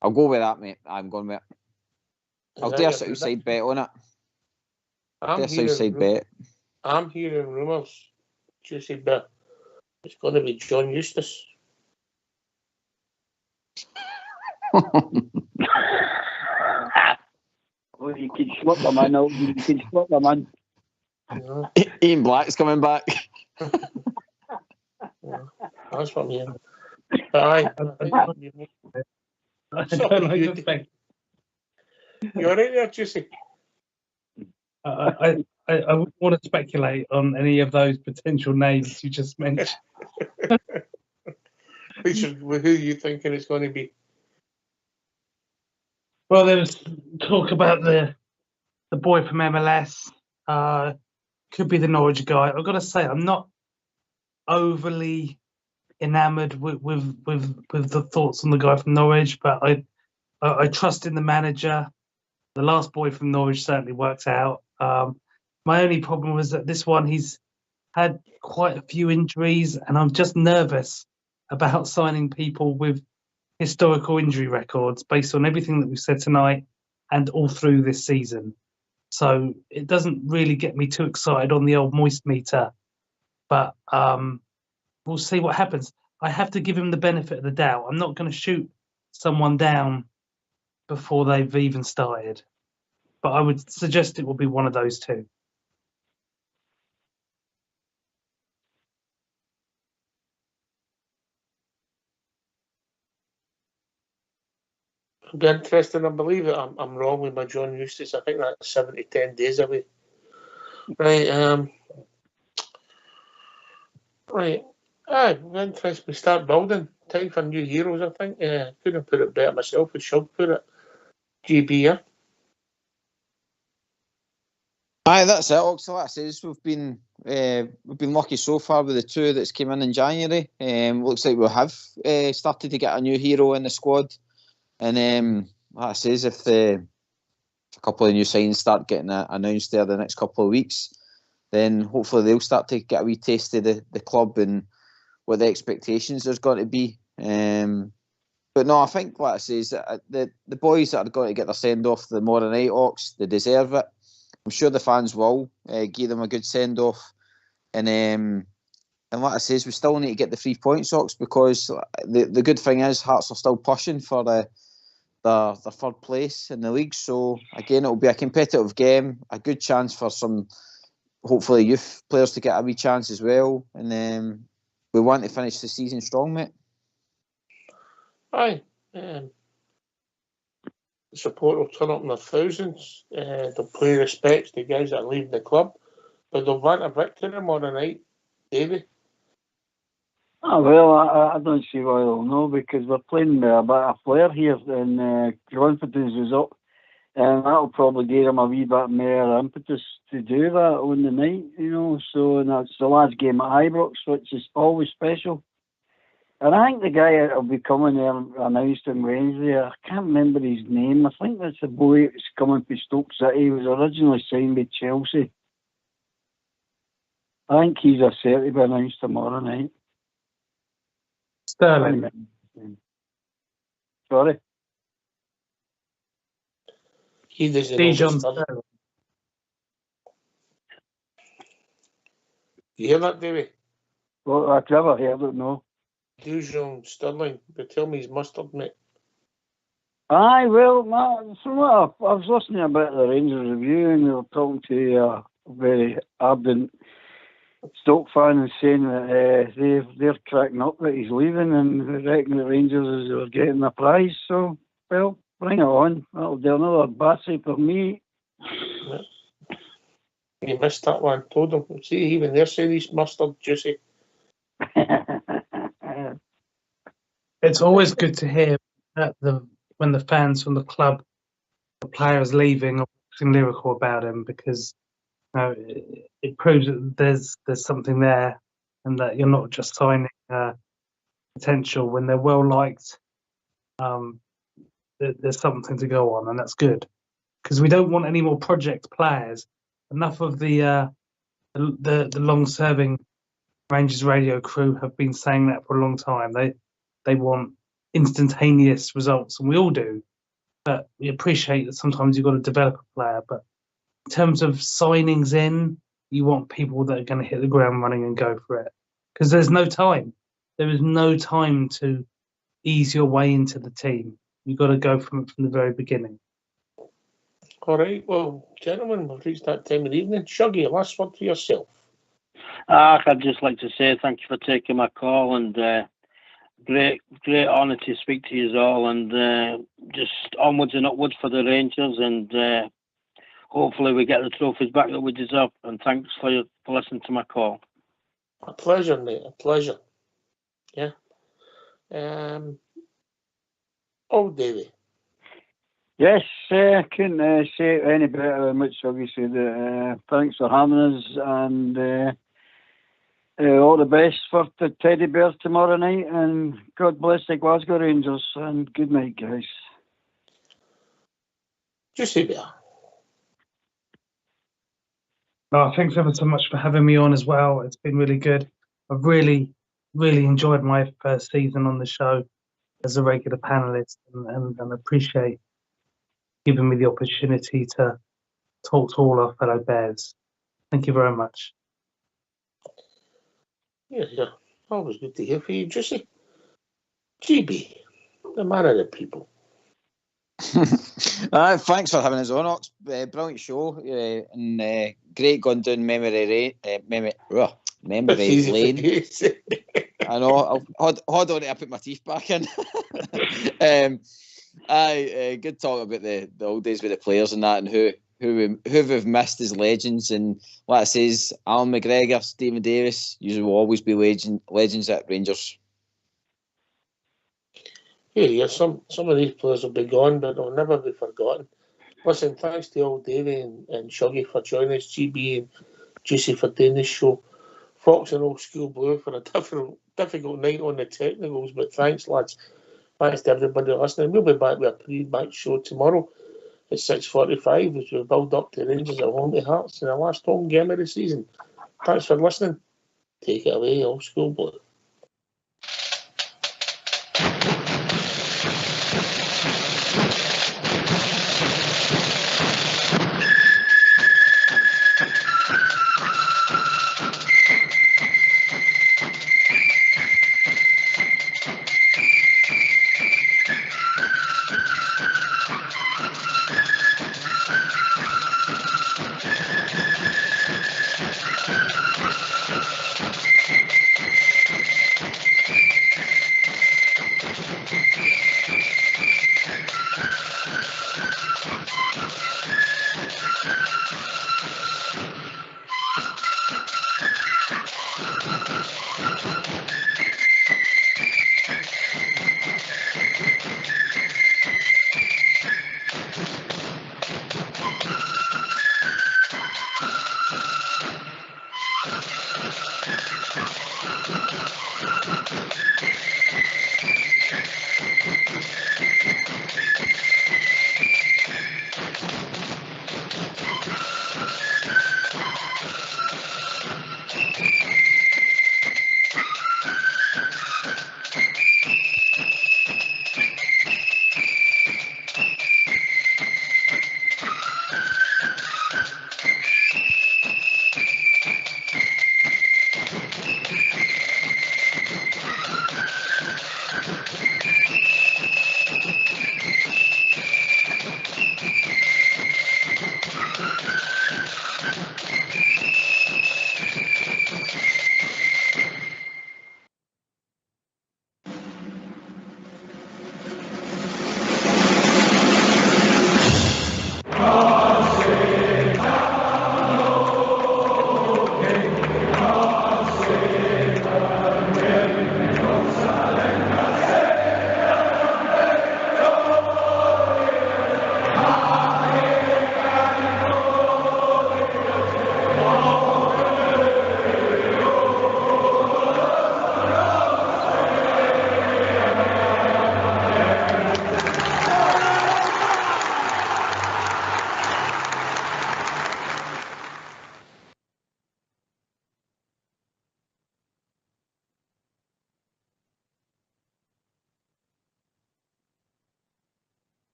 I'll go with that, mate. I'm going with it. I'll that do a your Southside bet on it. I'm Do a Southside bet. I'm hearing rumours. Juicy bit. It's going to be John Eustace. Oh, you can slip them in. You can slip them in. Yeah. Ian Black's coming back. Yeah. That's what I'm hearing. But aye. I don't like the fact. You all right there, Juicy? I wouldn't want to speculate on any of those potential names you just mentioned. Who are you thinking it's going to be? Well, there was talk about the boy from MLS. Could be the Norwich guy. I've got to say, I'm not overly enamoured with the thoughts on the guy from Norwich, but I trust in the manager. The last boy from Norwich certainly worked out. My only problem was that this one, he's had quite a few injuries, and I'm just nervous about signing people with historical injury records based on everything that we've said tonight and all through this season. So it doesn't really get me too excited on the old moist meter, but we'll see what happens. I have to give him the benefit of the doubt. I'm not going to shoot someone down before they've even started, but I would suggest it will be one of those two. It'll be interesting. I believe it. I'm wrong with my John Eustace. I think that's 7 to 10 days away. Right. Right. Aye, interesting. We start building. Time for new heroes, I think. Couldn't put it better myself. We should put it. GB, yeah. Aye, that's it. Oxford, that says we've been lucky so far with the two that's came in January. Looks like we have started to get a new hero in the squad, and like I says, if a couple of new signs start getting announced there the next couple of weeks, then hopefully they'll start to get a wee taste of the club and what the expectations there's going to be. But no, I think like I says, the boys that are going to get their send off tomorrow night, Ox, they deserve it. I'm sure the fans will give them a good send off, and like I says, we still need to get the 3 points, Ox, because the good thing is Hearts are still pushing for the third place in the league. So again, it'll be a competitive game, a good chance for some hopefully youth players to get a wee chance as well. And we want to finish the season strong, mate. Aye. The support will turn up in their thousands. They'll pay respects to the guys that are leaving the club. But they'll want a victory tomorrow night, Davy. Oh, well, I don't see why they'll know, because we're playing a bit of flair here, and confidence is up. And that'll probably give them a wee bit more impetus to do that on the night, you know. So, and that's the last game at Ibrox, which is always special. And I think the guy that'll be coming there announced on Wednesday, I can't remember his name. I think that's the boy that's coming from Stoke City. He was originally signed with Chelsea. I think he's a set to be announced tomorrow night. Sterling. Sorry? He doesn't Dijon know. Sterling. You hear that, Davy? Well, I've never heard it, no. Dijon Sterling. They tell me he's mustard, mate. Aye, well, from what I was listening about the Rangers review, and they were talking to a very ardent Stoke fan and saying that they're cracking up that he's leaving, and they reckon the Rangers are getting a prize. So, well, bring it on. That'll do another bassy for me. Yeah. He missed that one. Told him. See, even they're saying he's mustard juicy. It's always good to hear that when the fans from the club, the players leaving, are waxing lyrical about him, because it proves that there's something there, and that you're not just signing potential when they're well liked. There's something to go on, and that's good, because we don't want any more project players. Enough of the long-serving Rangers Radio crew have been saying that for a long time. They want instantaneous results, and we all do. But we appreciate that sometimes you've got to develop a player. But in terms of signings in, you want people that are going to hit the ground running and go for it. Because there's no time. There is no time to ease your way into the team. You've got to go from the very beginning. All right. Well, gentlemen, we've reached that time of the evening. Shuggy, last word for yourself. I'd just like to say thank you for taking my call, and great honour to speak to you all, and just onwards and upwards for the Rangers, and hopefully we get the trophies back that we deserve. And thanks for listening to my call. A pleasure, mate. A pleasure. Yeah. Davy. Yes, couldn't say it any better than what Shuggy said. Thanks for having us, and all the best for the Teddy Bears tomorrow night, and God bless the Glasgow Rangers, and good night, guys. Juicy Bear. Thanks ever so much for having me on as well. It's been really good. I've really, really enjoyed my first season on the show as a regular panelist, and appreciate giving me the opportunity to talk to all our fellow Bears. Thank you very much. Yeah. Always good to hear from you, Juicy. GB, the man of the people. Thanks for having us on, Ox. Brilliant show, and great going down memory lane. I know. Hold on, I put my teeth back in. Good talk about the old days with the players and that, and who we've missed as legends. And like I says, Alan McGregor, Stephen Davis, you will always be legends at Rangers. Yeah, some of these players will be gone, but they'll never be forgotten. Listen, thanks to old Davey and Shuggy for joining us, GB and Juicy for doing this show. Fox and Old School Blue for a difficult night on the technicals, but thanks, lads. Thanks to everybody listening. We'll be back with a pre-match show tomorrow at 6:45 as we build up to Rangers at home to Hearts in the last home game of the season. Thanks for listening. Take it away, Old School Blue.